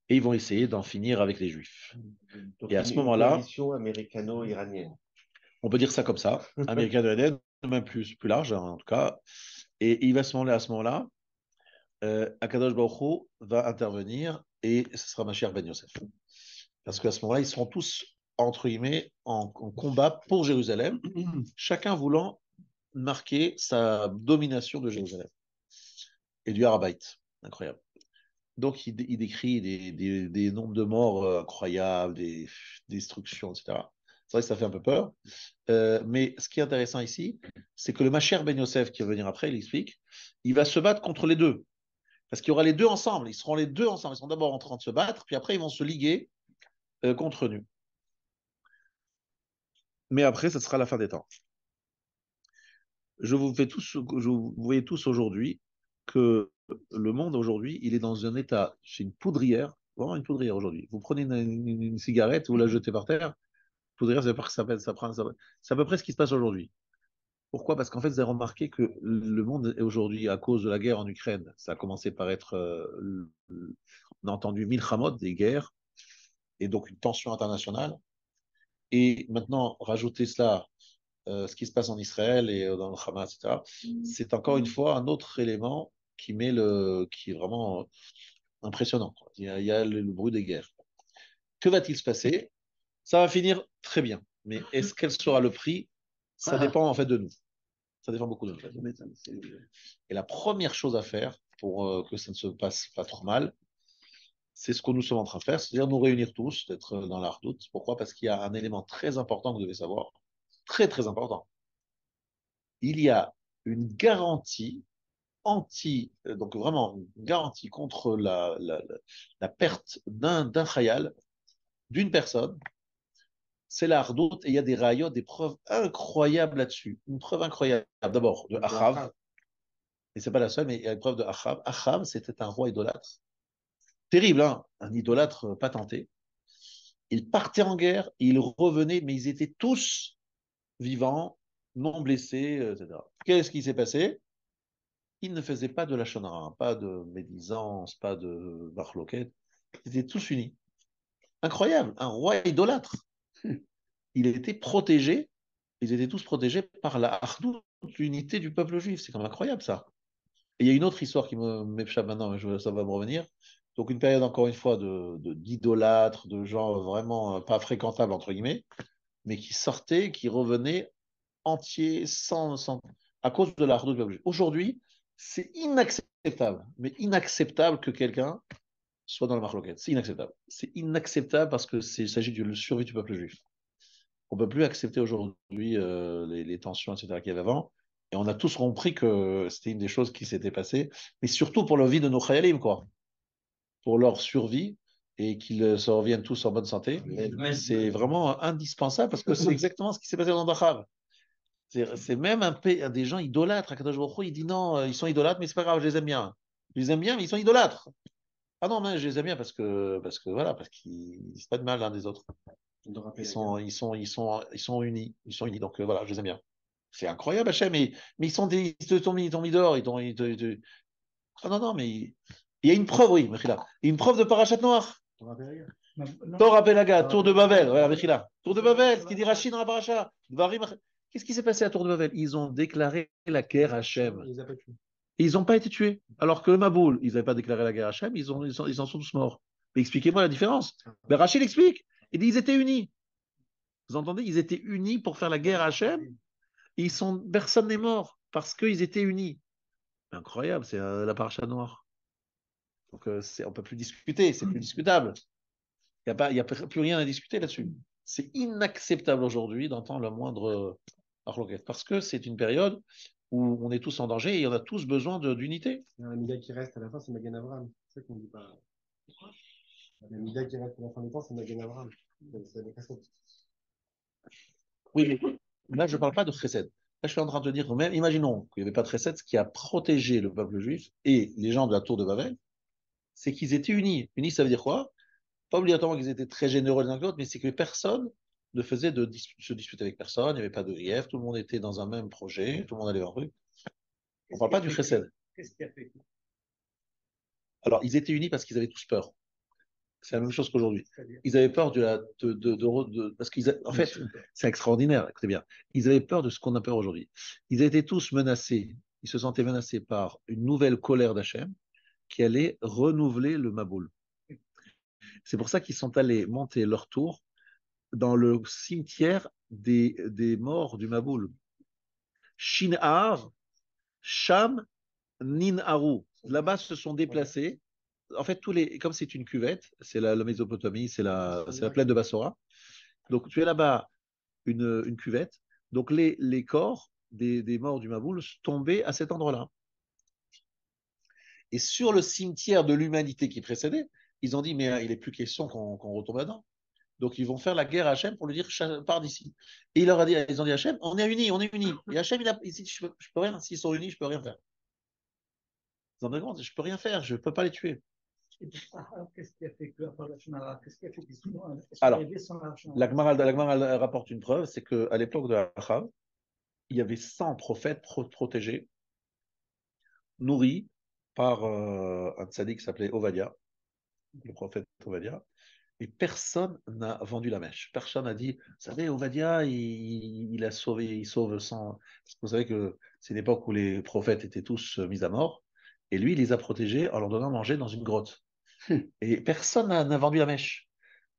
et ils vont essayer d'en finir avec les Juifs. Donc, et à ce moment-là, coalition américano-iranienne. On peut dire ça comme ça, américano-iranienne, même plus large en tout cas. Et il va à ce moment-là, Akadosh Baruch Hu va intervenir et ce sera Mashiach Ben Yosef. Parce qu'à ce moment-là, ils seront tous, entre guillemets, en combat pour Jérusalem, chacun voulant marquer sa domination de Jérusalem et du Harabait. Incroyable. Donc, il décrit des nombres de morts incroyables, des destructions, etc. C'est vrai que ça fait un peu peur. Mais ce qui est intéressant ici, c'est que le Mashiach Ben Yosef, qui va venir après, il explique, il va se battre contre les deux. Parce qu'il y aura les deux ensemble. Ils seront les deux ensemble. Ils seront d'abord en train de se battre, puis après, ils vont se liguer contre nous. Mais après, ce sera la fin des temps. Vous voyez tous aujourd'hui que le monde aujourd'hui, il est dans un état, c'est une poudrière, vraiment une poudrière aujourd'hui. Vous prenez une cigarette, vous la jetez par terre, poudrière, c'est à peu près ce qui se passe aujourd'hui. Pourquoi? Parce qu'en fait, vous avez remarqué que le monde est aujourd'hui, à cause de la guerre en Ukraine, ça a commencé par être, on a entendu milchamot, des guerres, et donc une tension internationale. Et maintenant, rajouter cela, ce qui se passe en Israël et dans le Hamas, etc., c'est encore une fois un autre élément qui est vraiment impressionnant. Il y a le bruit des guerres. Que va-t-il se passer? Ça va finir très bien. Mais est-ce quel sera le prix? Ça dépend en fait de nous. Ça dépend beaucoup de nous. Et la première chose à faire pour que ça ne se passe pas trop mal, c'est ce que nous sommes en train de faire, c'est-à-dire nous réunir tous, d'être dans la redoute. Pourquoi? Parce qu'il y a un élément très important que vous devez savoir, très très important. Il y a une garantie donc vraiment une garantie contre la perte d'un khayal, d'une personne, c'est la hardout, et il y a des rayons, des preuves incroyables là-dessus. Une preuve incroyable, d'abord, de Achav, et c'est pas la seule, mais il y a une preuve de Achav. Achav, c'était un roi idolâtre. Terrible, hein, un idolâtre patenté. Il partait en guerre, il revenait, mais ils étaient tous vivants, non blessés, etc. Qu'est-ce qui s'est passé? Ils ne faisaient pas de la shonara, pas de médisance, pas de marloquette. Ils étaient tous unis. Incroyable, un roi idolâtre. Il était protégé, ils étaient tous protégés par la hardout, l'unité du peuple juif. C'est quand même incroyable ça. Et il y a une autre histoire qui m'échappe maintenant, mais ça va me revenir. Donc une période encore une fois d'idolâtres, de gens vraiment pas fréquentables entre guillemets, mais qui sortaient, qui revenaient entiers, à cause de la hardout du peuple juif. Aujourd'hui, c'est inacceptable, mais inacceptable que quelqu'un soit dans le marloquette. C'est inacceptable. C'est inacceptable parce que s'agit de la survie du peuple juif. On ne peut plus accepter aujourd'hui les tensions, etc., qu'il y avait avant. Et on a tous compris que c'était une des choses qui s'était passées, mais surtout pour la vie de nos khayalim, quoi. Pour leur survie et qu'ils se reviennent tous en bonne santé. C'est vraiment indispensable parce que c'est exactement ce qui s'est passé dans Dachar. C'est même des gens idolâtres. Akadosh Baruch Hu, il dit non, ils sont idolâtres, mais c'est pas grave, je les aime bien. Je les aime bien, mais ils sont idolâtres. Ah non, mais je les aime bien voilà, parce qu'ils ne disent pas de mal l'un des autres. Ils sont unis. Ils sont unis. Donc voilà, je les aime bien. C'est incroyable, Hachem. Mais ils t'ont mis dehors. Ah non, non, mais il y a une preuve, oui, Mechila. Il y a une preuve de Parachat Noir. Torah Pelaga, Tour de Babel. Voilà, Mechila. Tour de Babel, ce qui dit Rachid dans la Paracha. Qu'est-ce qui s'est passé à Tour de Babel? Ils ont déclaré la guerre à Hachem. Et ils n'ont pas été tués. Alors que le Maboul, ils n'avaient pas déclaré la guerre à Hachem, ils en sont tous morts. Mais expliquez-moi la différence. Ben, Rachid explique. Il dit ils étaient unis. Vous entendez? Ils étaient unis pour faire la guerre à Hachem. Personne n'est mort parce qu'ils étaient unis. Incroyable, c'est la paracha noire. Donc on ne peut plus discuter, c'est plus discutable. Il n'y a plus rien à discuter là-dessus. C'est inacceptable aujourd'hui d'entendre le moindre arloquette parce que c'est une période où on est tous en danger et on a tous besoin d'unité. La Mida qui reste à la fin, c'est Magan Abraham. C'est ça qu'on dit pas. La Mida qui reste à la fin du temps, c'est Magan Abraham. Oui, mais là, je ne parle pas de chesed. Là, je suis en train de te dire, même, imaginons qu'il n'y avait pas de Chesed, ce qui a protégé le peuple juif et les gens de la tour de Babel, c'est qu'ils étaient unis. Unis, ça veut dire quoi? Pas obligatoirement qu'ils étaient très généreux les uns que l'autre, mais c'est que personne ne faisait se disputer avec personne, il n'y avait pas de grief, tout le monde était dans un même projet, tout le monde allait en rue. On ne parle pas du Chesed. Qu'est-ce qui a fait? Alors, ils étaient unis parce qu'ils avaient tous peur. C'est la même chose qu'aujourd'hui. Ils avaient peur parce en fait, c'est extraordinaire, écoutez bien. Ils avaient peur de ce qu'on a peur aujourd'hui. Ils étaient tous menacés, ils se sentaient menacés par une nouvelle colère d'Hachem qui allait renouveler le Maboul. C'est pour ça qu'ils sont allés monter leur tour dans le cimetière des morts du Maboul. Shin'ar, Sham, Ninharu. Là-bas, se sont déplacés. En fait, comme c'est une cuvette, c'est la Mésopotamie, c'est la plaine de Bassora. Donc, tu es là-bas une cuvette. Donc, les corps des morts du Maboul tombaient à cet endroit-là. Et sur le cimetière de l'humanité qui précédait, ils ont dit, mais il n'est plus question qu'on retombe là-dedans. Donc, ils vont faire la guerre à Hachem pour lui dire, pars d'ici. Et ils ont dit à Hachem, on est unis, on est unis. Et Hachem, il dit, je peux rien, s'ils sont unis, je peux rien faire. Ils ont dit, je peux rien faire, je ne peux pas les tuer. Qu'est-ce qui a fait que, qu'est-ce qui a fait qu'ils sont Alors, arrivés sans la Gemara rapporte une preuve, c'est qu'à l'époque de Achav, il y avait 100 prophètes protégés, nourris par un tzaddik qui s'appelait Ovadia, le prophète Ovadia, et personne n'a vendu la mèche. Personne n'a dit, vous savez, Ovadia, il a sauvé, il sauve sans... Parce que vous savez que c'est une époque où les prophètes étaient tous mis à mort, et lui, il les a protégés en leur donnant à manger dans une grotte. Et personne n'a vendu la mèche.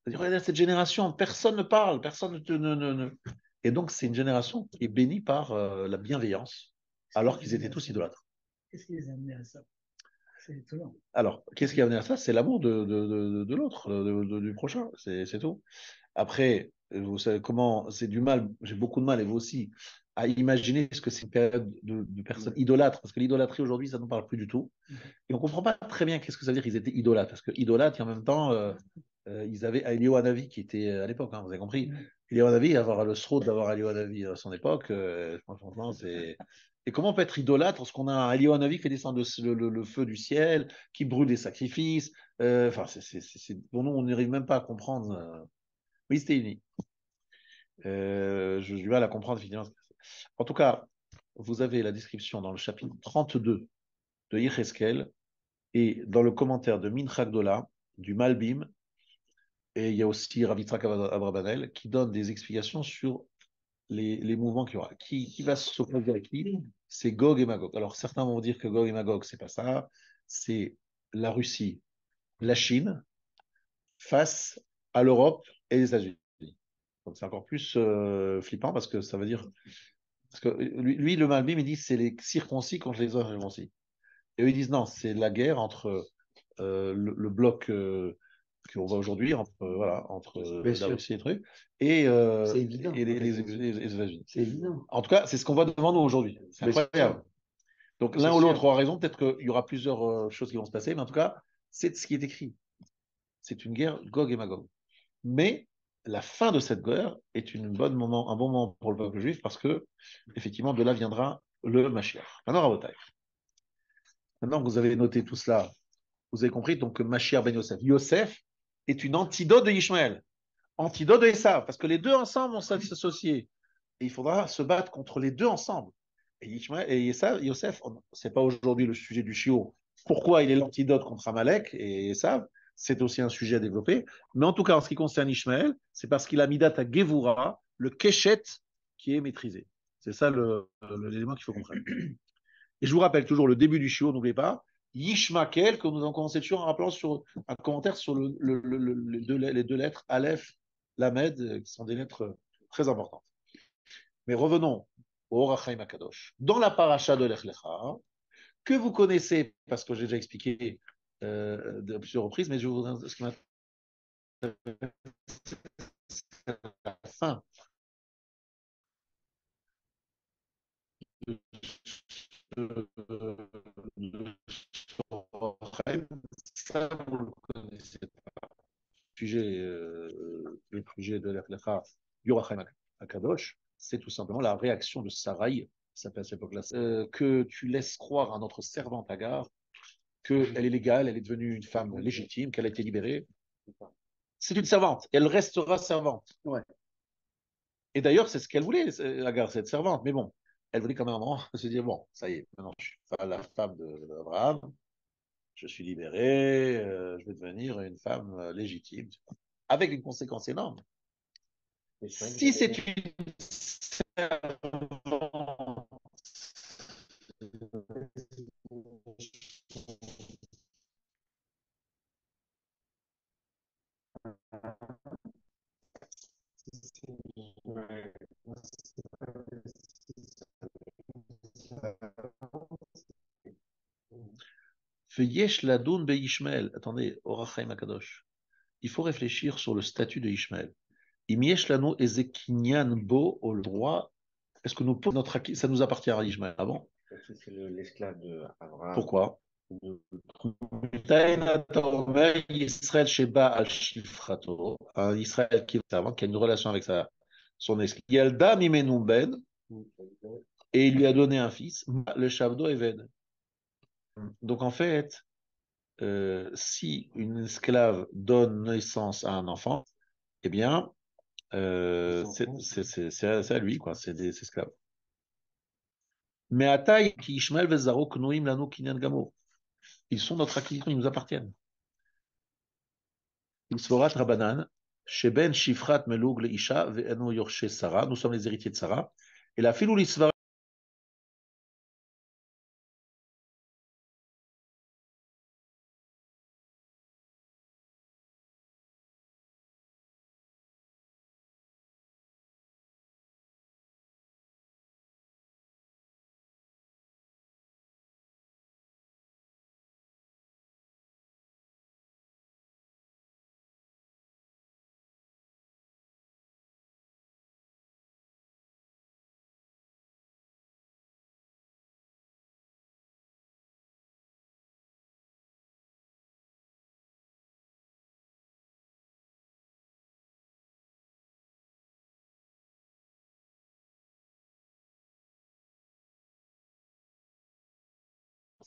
C'est-à-dire, regardez, cette génération, personne ne parle, personne ne. Et donc, c'est une génération qui est bénie par la bienveillance, alors qu'ils étaient tous idolâtres. Qu'est-ce qui les a amenés à ça? C'est étonnant. Alors, qu'est-ce qui a amené à ça? C'est l'amour de l'autre, du prochain, c'est tout. Après, vous savez comment, c'est du mal, j'ai beaucoup de mal, et vous aussi, à imaginer ce que c'est une période de personnes idolâtres, parce que l'idolâtrie aujourd'hui, ça ne parle plus du tout. Et on ne comprend pas très bien qu'est-ce que ça veut dire qu'ils étaient idolâtres, parce que idolâtres, et en même temps, ils avaient Elio Hanavi qui était à l'époque, hein, vous avez compris. Elio Hanavi, avoir le sroud d'avoir Elio Hanavi à son époque, franchement, c'est. Et comment on peut être idolâtre lorsqu'on a un Elio Hanavi qui fait descendre le feu du ciel, qui brûle des sacrifices? Enfin, pour nous, on n'arrive même pas à comprendre. Oui, c'était unis. Je du mal à comprendre finalement. En tout cas, vous avez la description dans le chapitre 32 de Yecheskel et dans le commentaire de Minchagdola, du Malbim, et il y a aussi Ravitrak Abrabanel qui donne des explications sur les mouvements qu'il y aura. Qui va s'opposer à qui? C'est Gog et Magog. Alors certains vont dire que Gog et Magog, c'est pas ça, c'est la Russie, la Chine, face à l'Europe et les États-Unis. Donc c'est encore plus flippant parce que ça veut dire. Parce que lui le Malbim, il dit c'est les circoncis contre les incirconcis. Et eux, ils disent non, c'est la guerre entre le bloc qu'on voit aujourd'hui, entre la Russie et les trucs, et les États-Unis. C'est évident. En tout cas, c'est ce qu'on voit devant nous aujourd'hui. C'est incroyable. Donc l'un ou l'autre aura raison, peut-être qu'il y aura plusieurs choses qui vont se passer, mais en tout cas, c'est ce qui est écrit. C'est une guerre Gog et Magog. Mais la fin de cette guerre est un bon moment pour le peuple juif parce que, effectivement, de là viendra le Mashiach. Maintenant, Rabotai. Maintenant que vous avez noté tout cela, vous avez compris donc que Mashiach ben Yosef. Yosef est une antidote de Ishmaël, antidote de Esav, parce que les deux ensemble vont s'associer. Et il faudra se battre contre les deux ensemble. Et Ishmaël et Esav, Yosef, ce n'est pas aujourd'hui le sujet du chiot. Pourquoi il est l'antidote contre Amalek et Esav? C'est aussi un sujet à développer. Mais en tout cas, en ce qui concerne Ishmaël, c'est parce qu'il a mis date à Gevura, le Keshet, qui est maîtrisé. C'est ça l'élément qu'il faut comprendre. Et je vous rappelle toujours le début du chiot, n'oubliez pas, Yishmakel, que nous avons commencé toujours en rappelant sur un commentaire sur les deux lettres Aleph, Lamed, qui sont des lettres très importantes. Mais revenons au Orachaim Akadosh. Dans la paracha de Lech Lecha, que vous connaissez, parce que j'ai déjà expliqué de plusieurs reprises, mais je vous ce qui m'intéresse, c'est la fin de ça, vous le connaissez pas. Le sujet de l'Echlecha, Yorachem Akadosh, c'est tout simplement la réaction de Sarai s'appelle à cette époque-là, que tu laisses croire à notre servante Agar qu'elle est légale, elle est devenue une femme légitime, qu'elle a été libérée. C'est une servante, elle restera servante. Ouais. Et d'ailleurs, c'est ce qu'elle voulait, Agar, cette servante. Mais bon, elle voulait quand même un moment se dire, bon, ça y est, maintenant je suis la femme d'Abraham, je suis libérée, je vais devenir une femme légitime. Avec une conséquence énorme. Si c'est une servante, Yesh Ladoun Be Ishmael. Attendez, Orachaim Akadosh. Il faut réfléchir sur le statut de Ishmael. Im Yesh Lano Ezekinyan Bo au droit. Est-ce que nous, notre acquis, ça nous appartient à Ishmael avant? C'est l'esclave d'Abraham. Pourquoi? Israël Sheba al Shifrato, un Israël qui est servant, qui a une relation avec son esclave. Yalda Mimenu Ben, et il lui a donné un fils, le Shavdo Eved. Donc en fait, si une esclave donne naissance à un enfant, eh bien, c'est à lui, quoi, c'est des esclaves. Mais à taille, qui Ishmael Vezaro Knuim Lano Kinyan Gamo. Ils sont notre acquisition, ils nous appartiennent. Svorat Rabanan, Sheben Shifrat Meloug le Isha, Ve'eno Yorshe Sarah, nous sommes les héritiers de Sarah. Et la filou l'Isvara.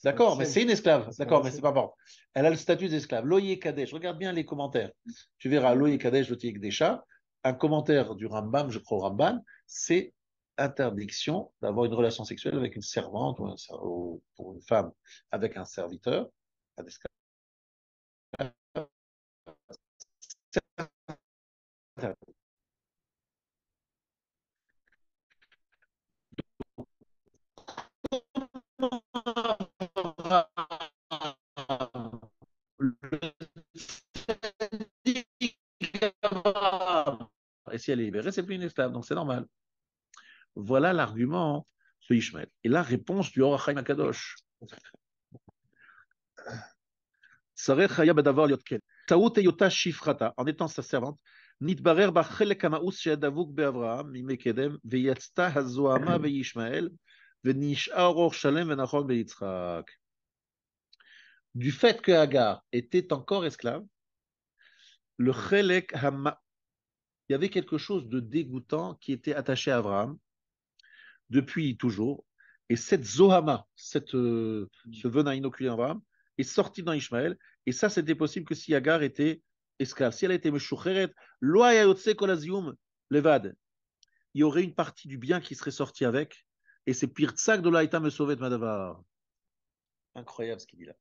D'accord, mais c'est une esclave. D'accord, mais c'est pas bon. Elle a le statut d'esclave. Loyer Kadesh, regarde bien les commentaires. Tu verras Loyer Kadesh, Lotiek Desha. Un commentaire du Rambam, je crois au Rambam, c'est interdiction d'avoir une relation sexuelle avec une servante ou pour une femme avec un serviteur, un esclave. Et si elle est libérée, c'est plus une esclave, donc c'est normal. Voilà l'argument de Ishmael. Et la réponse du Orachaim Akadosh. En étant sa servante, נתברר בחלק המאוס שדבוק באברהם, מימי קדם, ויצתה הזוהמה בישמעאל, ונשאר אור שלם ונכון ביצחק. Du fait que Hagar était encore esclave, le chelek hama, il y avait quelque chose de dégoûtant qui était attaché à Abraham depuis toujours, et cette zohama, ce venin inoculé en Abraham, est sorti dans Ishmaël, et ça c'était possible que si Hagar était esclave. Si elle a été meshucheret, lo haya yotze kol haziyum levad, il y aurait une partie du bien qui serait sortie avec, et c'est pirtsak de laïta me sauvet madavar. Incroyable ce qu'il dit là.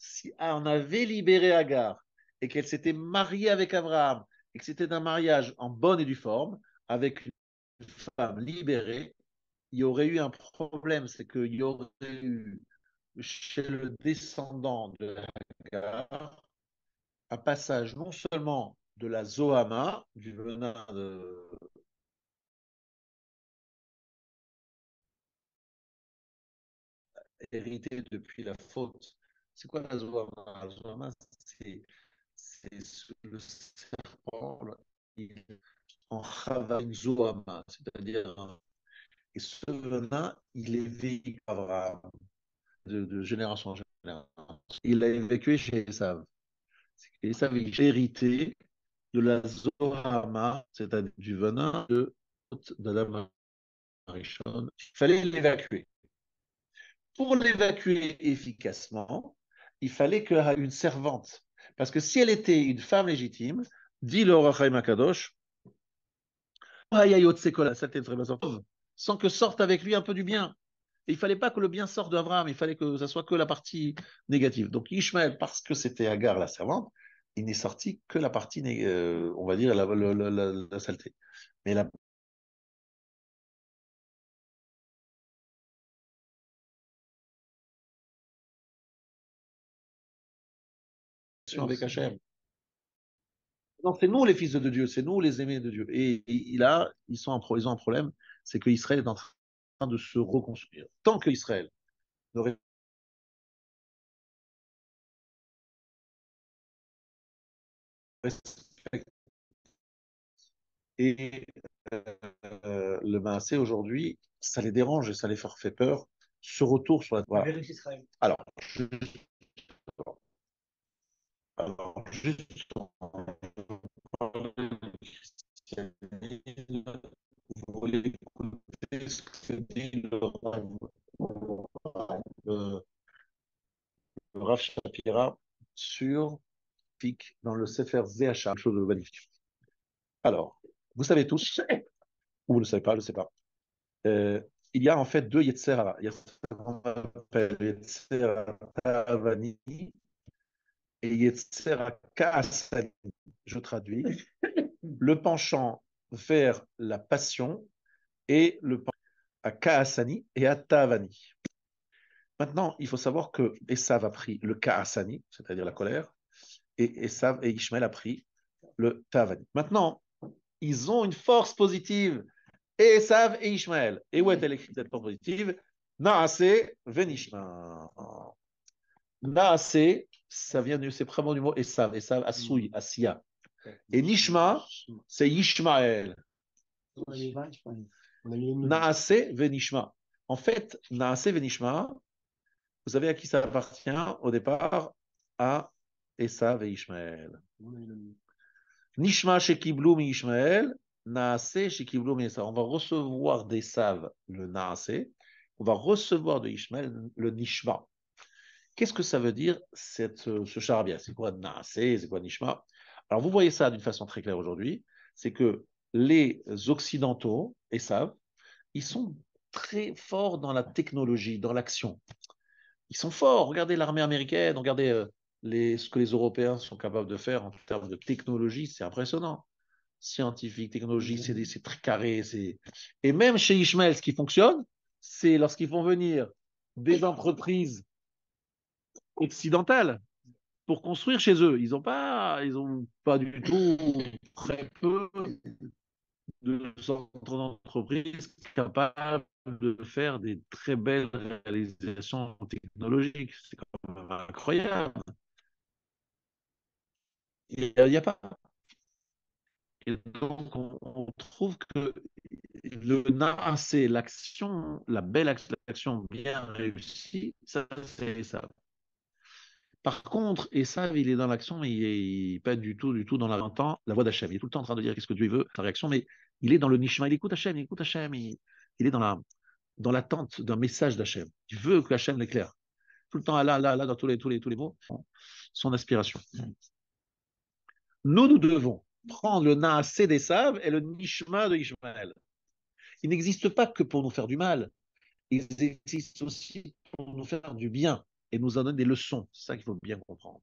Si on avait libéré Hagar et qu'elle s'était mariée avec Abraham et que c'était un mariage en bonne et due forme avec une femme libérée, il y aurait eu un problème, c'est qu'il y aurait eu chez le descendant de Hagar un passage non seulement de la Zohama, du venin hérité depuis la faute. C'est quoi la Zohama? La Zohama, c'est le serpent en Chava une Zohama, c'est-à-dire, et ce venin, il est véhiculé par Abraham de génération en génération. Il a évacué chez Esav. Esav est hérité de la Zohama, c'est-à-dire du venin de la Rishon, il fallait l'évacuer. Pour l'évacuer efficacement, il fallait qu'une servante, parce que si elle était une femme légitime, dit le Ohr HaChaim HaKadosh, sans que sorte avec lui un peu du bien. Et il ne fallait pas que le bien sorte d'Abraham, il fallait que ça soit que la partie négative. Donc Ishmaël, parce que c'était Agar la servante, il n'est sorti que la partie, on va dire, la saleté. Mais la avec Hachem. Non, c'est nous les fils de Dieu, c'est nous les aimés de Dieu. Et là, ils ont un problème, c'est qu'Israël est en train de se reconstruire. Tant qu'Israël ne respecte et le Maasé aujourd'hui, ça les dérange et ça les fait peur. Ce retour sur la... Voilà. Alors, justement, vous voulez écouter ce que dit le Rav Shapira sur Pic dans le Sefer ZHA, chose de magnifique. Alors, vous savez tous, ou vous ne le savez pas, je ne sais pas, il y a en fait deux Yetzerara. Il y a ce qu'on appelle Yetzerara Avani et Yetzerara Kaasani. Je traduis. Le penchant vers la passion et le penchant à Kaasani et à Tavani. Maintenant, il faut savoir que Esav a pris le Kaasani, c'est-à-dire la colère, et Esav et Ishmael a pris le Tavani. Maintenant, ils ont une force positive, Esav et Ishmael. Et où est-elle écrite cette force positive? Naase venishma. Naase, ça vient c'est vraiment du mot Esav, Esav, Asui, Asiya. Et Nishma, c'est Ishmael. Naase venishma. En fait, Naase venishma, vous savez à qui ça appartient au départ? À Esav et Ishmael. Nishma shekiblu mi Ishmael, Naase shekiblu mi Esav. On va recevoir d'Esav le Naase, on va recevoir de Ishmael le Nishma. Qu'est-ce que ça veut dire ce charabia? C'est quoi Naase? C'est quoi Nishma? Alors vous voyez ça d'une façon très claire aujourd'hui, c'est que les Occidentaux, Esav, ils sont très forts dans la technologie, dans l'action. Ils sont forts. Regardez l'armée américaine, regardez ce que les Européens sont capables de faire en termes de technologie, c'est impressionnant. Scientifique, technologie, c'est très carré. Et même chez Ishmael, ce qui fonctionne, c'est lorsqu'ils font venir des entreprises occidentales pour construire chez eux. Ils n'ont pas du tout, très peu de centres d'entreprise capables de faire des très belles réalisations technologiques. C'est quand même incroyable. Il n'y a pas. Et donc, on trouve que le c'est l'action, la belle action bien réussie, ça, c'est ça. Par contre, Esav, il est dans l'action, mais il n'est pas du tout dans la voix d'Hachem. Il est tout le temps en train de dire qu'est-ce que Dieu veut, la réaction, mais il est dans le nishma, il écoute Hachem, il est dans l'attente d'un message d'Hachem. Il veut que Hachem l'éclaire. Tout le temps, là, dans tous les mots, son aspiration. Nous devons prendre le naasé d'Esav et le nishma de Ishmael. Ils n'existent pas que pour nous faire du mal. Ils existent aussi pour nous faire du bien et nous en donner des leçons. C'est ça qu'il faut bien comprendre.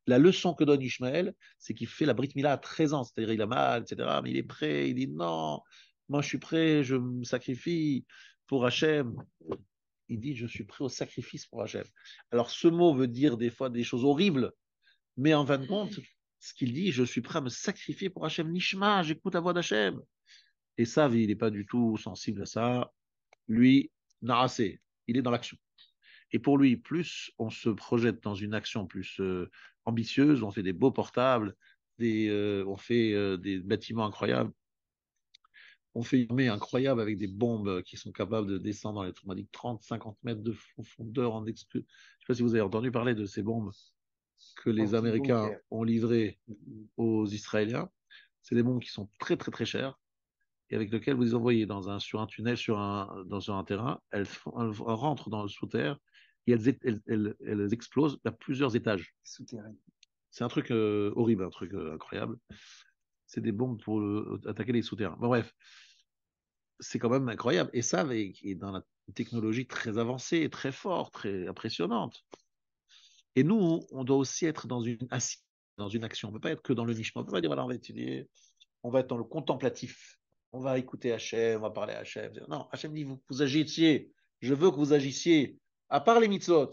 La leçon que donne Ishmael, c'est qu'il fait la Brit Mila à 13 ans, c'est-à-dire il a mal, etc. Mais il est prêt, il dit non, moi je suis prêt, je me sacrifie pour Hachem. Il dit je suis prêt au sacrifice pour Hachem. Alors ce mot veut dire des fois des choses horribles, mais en fin de compte, ce qu'il dit, je suis prêt à me sacrifier pour Hachem. Nishma, j'écoute la voix d'Hachem. Et ça, il n'est pas du tout sensible à ça. Lui, Narasé, il est dans l'action. Et pour lui, plus on se projette dans une action plus ambitieuse, on fait des beaux portables, on fait des bâtiments incroyables, on fait une armée incroyable avec des bombes qui sont capables de descendre dans les 30, 50 mètres de profondeur. Je ne sais pas si vous avez entendu parler de ces bombes que les Américains ont livrées aux Israéliens. C'est des bombes qui sont très, très, très chères. et avec lequel vous les envoyez sur un tunnel, sur un terrain, elles rentrent dans le sous-terre et elles explosent à plusieurs étages. Souterrain. C'est un truc horrible, un truc incroyable. C'est des bombes pour attaquer les souterrains. Bon, bref, c'est quand même incroyable. Et ça, est dans la technologie très avancée, très forte, très impressionnante. Et nous, on doit aussi être dans une action. On ne peut pas être que dans le nichement. On ne peut pas dire, voilà, on va étudier, on va être dans le contemplatif. On va écouter Hachem, on va parler à Hachem. Non, Hachem dit, vous agissiez. Je veux que vous agissiez. À part les mitzvot.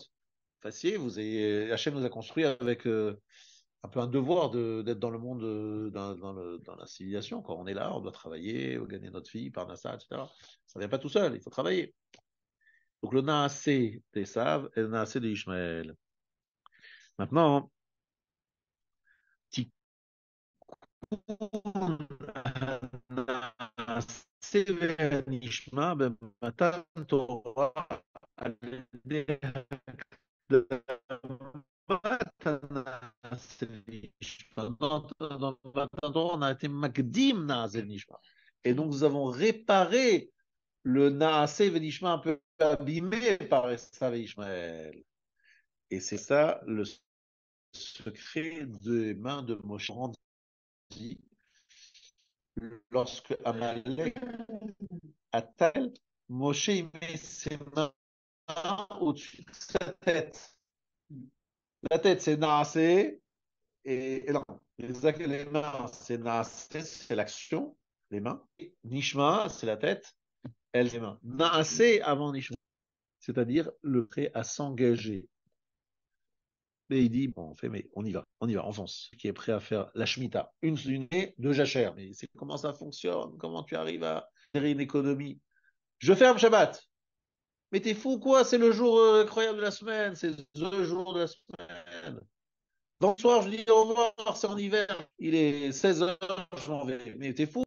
Fassiez, Hachem nous a construit avec un peu un devoir d'être dans le monde, dans la civilisation. Quand on est là, on doit travailler, gagner notre vie, Parnassa, etc. Ça ne vient pas tout seul, il faut travailler. Donc le Naasé d'Esav et le Naasé d'Ishmaël. Maintenant, Naasé ve'nishma b'matan Torah al yedei dans Matan Torah, on a été Makdim Naasé ve'nishma. Et donc nous avons réparé le Naasé ve'nishma un peu abîmé par Esav et Ishmaël. Et c'est ça le secret des mains de Moshe dit lorsque Amalek attaque, Moshe il met ses mains au-dessus de sa tête. La tête c'est Naasé et non, les mains c'est Naasé, c'est l'action, les mains. Nishma c'est la tête, elle les mains. Naasé avant Nishma, c'est-à-dire le prêt à s'engager. Mais il dit, bon, on fait, mais on y va, on fonce. Qui est prêt à faire la Shemitah, une et deux jachères. Mais c'est comment ça fonctionne? Comment tu arrives à gérer une économie? Je ferme Shabbat. Mais t'es fou quoi? C'est le jour incroyable de la semaine. C'est le jour de la semaine. Donc, soir, je dis au revoir, c'est en hiver. Il est 16 heures, je m'en vais. Mais t'es fou?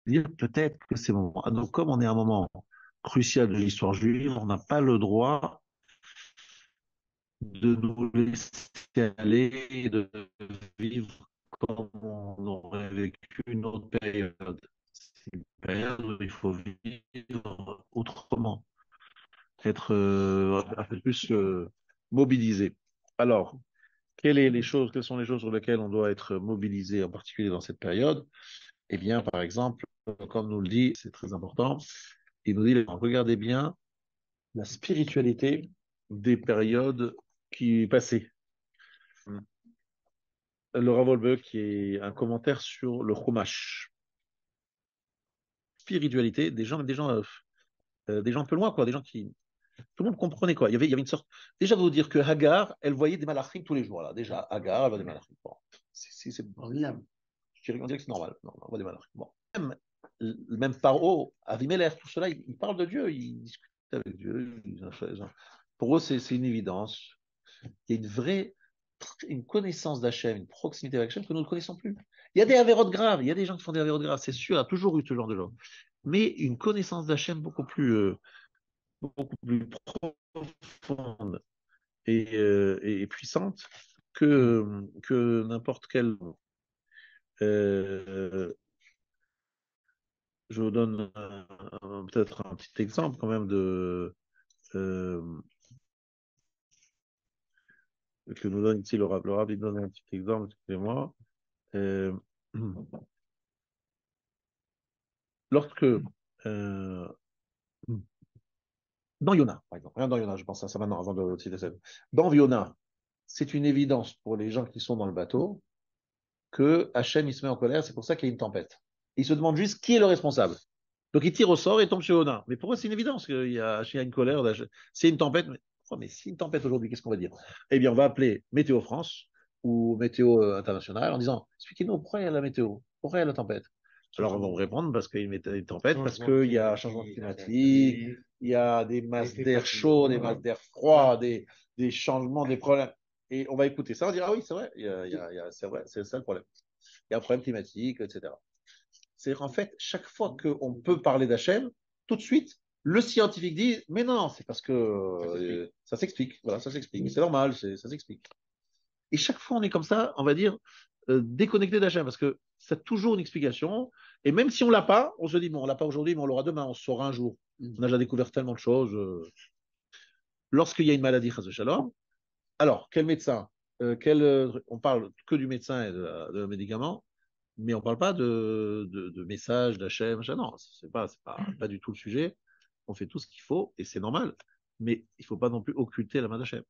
Dire peut-être que c'est bon. Donc, comme on est à un moment crucial de l'histoire juive, on n'a pas le droit de nous laisser aller et de vivre comme on aurait vécu une autre période. C'est une période où il faut vivre autrement, être un peu plus mobilisé. Alors, quelles sont les choses sur lesquelles on doit être mobilisé, en particulier dans cette période? Eh bien, par exemple, comme nous le dit, c'est très important, Il nous dit, regardez bien la spiritualité des périodes qui passaient. Le Rav Wolbe, qui est un commentaire sur le Chumash. Spiritualité des gens un peu loin, quoi, des gens qui, tout le monde comprenait, quoi. Il y avait une sorte, déjà, vous dire que Hagar, elle voyait des malachim tous les jours, là. Déjà, Hagar, elle voit des malachim. Bon, c'est rien. On dirait que c'est normal. Non, on voit des malachim. Bon. Même Paro, Avimelech, tout cela, ils parlent de Dieu, ils discutent avec Dieu. Pour eux, c'est une évidence. Il y a une connaissance d'Hachem, une proximité avec Hachem que nous ne connaissons plus. Il y a des avérotes graves, il y a des gens qui font des avérotes graves, c'est sûr, il y a toujours eu ce genre de gens. Mais une connaissance d'Hachem beaucoup plus profonde et puissante que n'importe quel. Euh, je vous donne peut-être un petit exemple quand même euh, que nous donne ici le Rav. Le Rav, il donne un petit exemple, excusez-moi. Euh, lorsque dans Yona, par exemple, rien dans Yona, je pense à ça maintenant avant de citer ça. Dans Yona, c'est une évidence pour les gens qui sont dans le bateau que Hachem il se met en colère, c'est pour ça qu'il y a une tempête. Il se demande juste qui est le responsable. Donc il tire au sort et tombe chez Yona. Mais pourquoi c'est une évidence qu'il y a une colère, c'est une tempête. Mais si une tempête aujourd'hui, qu'est-ce qu'on va dire? Eh bien, on va appeler Météo France ou Météo International en disant expliquez-nous pourquoi il y a la météo, pourquoi il y a la tempête. Alors, on va répondre parce qu'il y a une tempête, parce qu'il y a un changement climatique, il y a des masses d'air chaud, des masses d'air froid, des changements, des problèmes. Et on va écouter ça, on va dire, ah oui, c'est vrai, c'est vrai, c'est ça le problème. Il y a un problème climatique, etc. C'est qu'en fait, chaque fois qu'on peut parler d'Hachem, tout de suite, le scientifique dit, mais non, c'est parce que ça s'explique. Voilà, ça s'explique. C'est normal, ça s'explique. Et chaque fois, on est comme ça, on va dire, déconnecté d'Hachem, parce que c'est toujours une explication. Et même si on l'a pas, on se dit, bon, on l'a pas aujourd'hui, mais on l'aura demain, on se saura un jour. On a déjà découvert tellement de choses. Lorsqu'il y a une maladie, chas shalom, alors, quel médecin on parle que du médecin et de médicaments, mais on ne parle pas de messages, d'Hachem. Non, pas du tout le sujet. On fait tout ce qu'il faut et c'est normal. Mais il ne faut pas non plus occulter la main d'Hachem,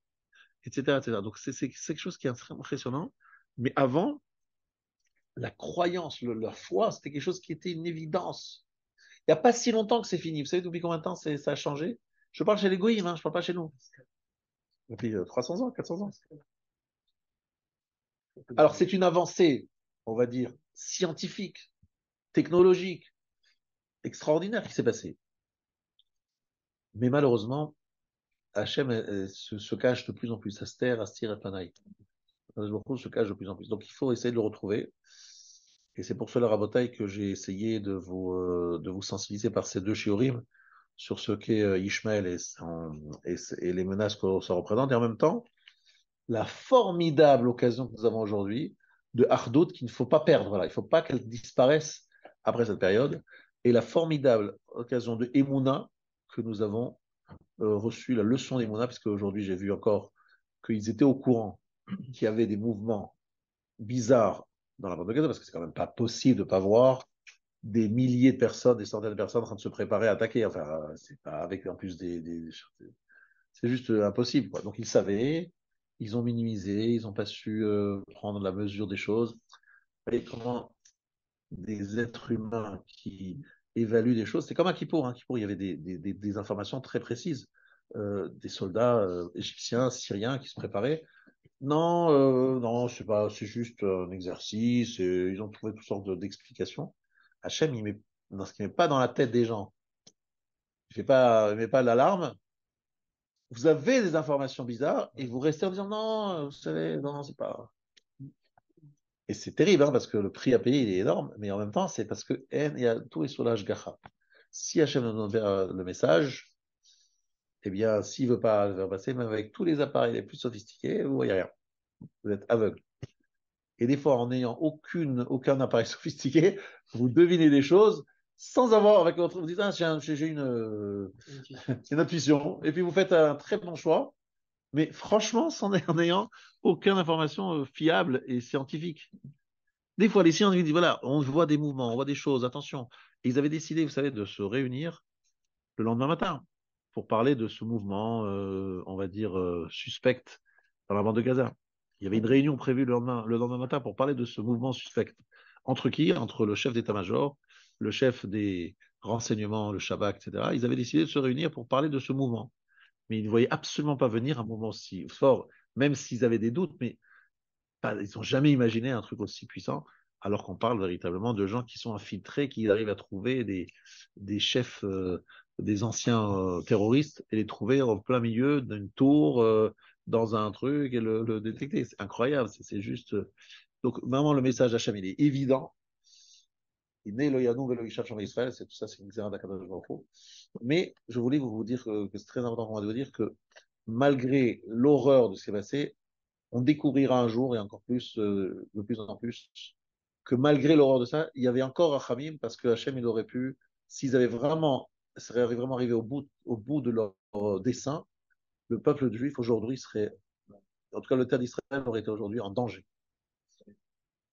etc., etc. Donc c'est quelque chose qui est très impressionnant. Mais avant, la croyance, la foi, c'était quelque chose qui était une évidence. Il n'y a pas si longtemps que c'est fini. Vous savez depuis combien de temps ça a changé? Je parle chez les goïms, je ne parle pas chez nous. Depuis 300 ans, 400 ans. Alors c'est une avancée, on va dire, scientifique, technologique, extraordinaire qui s'est passée. Mais malheureusement, Hachem se cache de plus en plus. Aster, Astir et Panaï. Se cache de plus en plus. Donc il faut essayer de le retrouver. Et c'est pour cela, Rabotai, que j'ai essayé de vous sensibiliser par ces deux shiurim sur ce qu'est Ishmael et les menaces que ça représente. Et en même temps, la formidable occasion que nous avons aujourd'hui de Hardout qu'il ne faut pas perdre. Voilà. Il ne faut pas qu'elle disparaisse après cette période. Et la formidable occasion de Emouna que nous avons reçu la leçon des Mouna, puisque aujourd'hui j'ai vu encore qu'ils étaient au courant qu'il y avait des mouvements bizarres dans la bande de Gaza, parce que c'est quand même pas possible de ne pas voir des milliers de personnes, des centaines de personnes en train de se préparer à attaquer. Enfin, c'est pas avec en plus c'est juste impossible, quoi. Donc ils savaient, ils ont minimisé, ils n'ont pas su prendre la mesure des choses. Et comment des êtres humains qui évaluent des choses, c'est comme à Kippour. Hein. Kippour, il y avait des informations très précises. Des soldats égyptiens, syriens qui se préparaient. Non, non, c'est pas, c'est juste un exercice. Et ils ont trouvé toutes sortes d'explications. Hachem, il met, dans ce qui met pas dans la tête des gens, il met pas l'alarme. Vous avez des informations bizarres et vous restez en disant non, vous savez, non, c'est pas. Et c'est terrible hein, parce que le prix à payer il est énorme, mais en même temps, c'est parce que il y a tout est sur l'ashgacha. Si Hachem nous donne le message, eh bien, s'il ne veut pas le faire passer, même avec tous les appareils les plus sophistiqués, vous ne voyez rien. Vous êtes aveugle. Et des fois, en n'ayant aucun appareil sophistiqué, vous devinez des choses sans avoir, avec votre, vous dites, ah, j'ai une intuition. Et puis, vous faites un très bon choix. Mais franchement, en n'ayant aucune information fiable et scientifique. Des fois, les scientifiques disent, voilà, on voit des mouvements, on voit des choses, attention. Et ils avaient décidé, vous savez, de se réunir le lendemain matin pour parler de ce mouvement, on va dire, suspect dans la bande de Gaza. Il y avait une réunion prévue le lendemain matin pour parler de ce mouvement suspect. Entre qui? Entre le chef d'état-major, le chef des renseignements, le Shabak, etc. Ils avaient décidé de se réunir pour parler de ce mouvement. Mais ils ne voyaient absolument pas venir un mouvement si fort, même s'ils avaient des doutes, mais ils n'ont jamais imaginé un truc aussi puissant, alors qu'on parle véritablement de gens qui sont infiltrés, qui arrivent à trouver des chefs, des anciens terroristes, et les trouver en plein milieu d'une tour, dans un truc, et le détecter. C'est incroyable, c'est juste... Donc, vraiment, le message d'Hachem, il est évident. Israël, c'est tout ça, c'est une xéra d'Akadosh Baruch Hu. Mais je voulais vous dire que c'est très important pour moi de vous dire que malgré l'horreur de ce qui s'est passé, on découvrira un jour, et encore plus, de plus en plus, que malgré l'horreur de ça, il y avait encore Rachamim, parce que Hachem, il aurait pu, s'ils avaient seraient vraiment arrivés au bout de leur dessein, le peuple juif aujourd'hui serait, en tout cas le terre d'Israël aurait été aujourd'hui en danger. On ne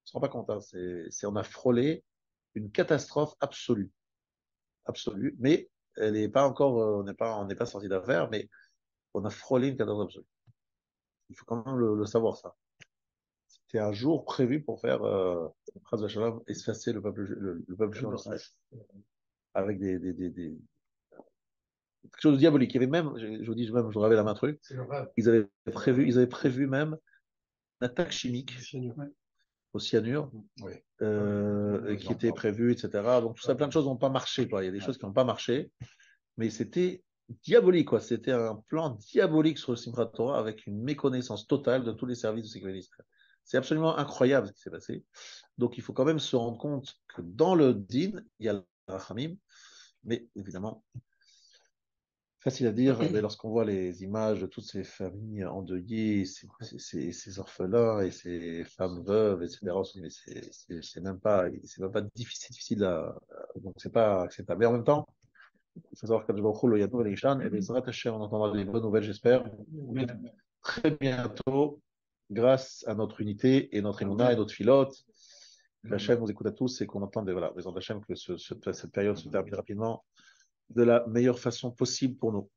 se rend pas compte, hein, on a frôlé une catastrophe absolue, absolue, mais elle n'est pas encore, on n'est pas sorti d'affaire, mais on a frôlé une catastrophe absolue. Il faut quand même le savoir, ça. C'était un jour prévu pour faire effacer le peuple juif avec quelque chose de diabolique. Il y avait même, je vous dis même, je vous révèle un truc, ils avaient prévu même une attaque chimique au cyanure, qui était prévue, etc. Donc tout ça, plein de choses n'ont pas marché, quoi. Il y a des choses qui n'ont pas marché, mais c'était diabolique, quoi. C'était un plan diabolique sur le Simchat Torah avec une méconnaissance totale de tous les services de sécurité d'Israël. C'est absolument incroyable ce qui s'est passé. Donc il faut quand même se rendre compte que dans le din, il y a le rachamim, mais évidemment, facile à dire, mais lorsqu'on voit les images de toutes ces familles endeuillées, ces orphelins et ces femmes veuves, etc., on se dit, mais c'est même pas difficile donc c'est pas acceptable. Mais en même temps, il faut savoir que le Yadou et Ishan, et les on entendra des bonnes nouvelles, j'espère, très bientôt, grâce à notre unité et notre émouna et notre filote. Que Hachem nous écoute à tous et qu'on entende, voilà, les Hachem, que cette période se termine rapidement de la meilleure façon possible pour nous.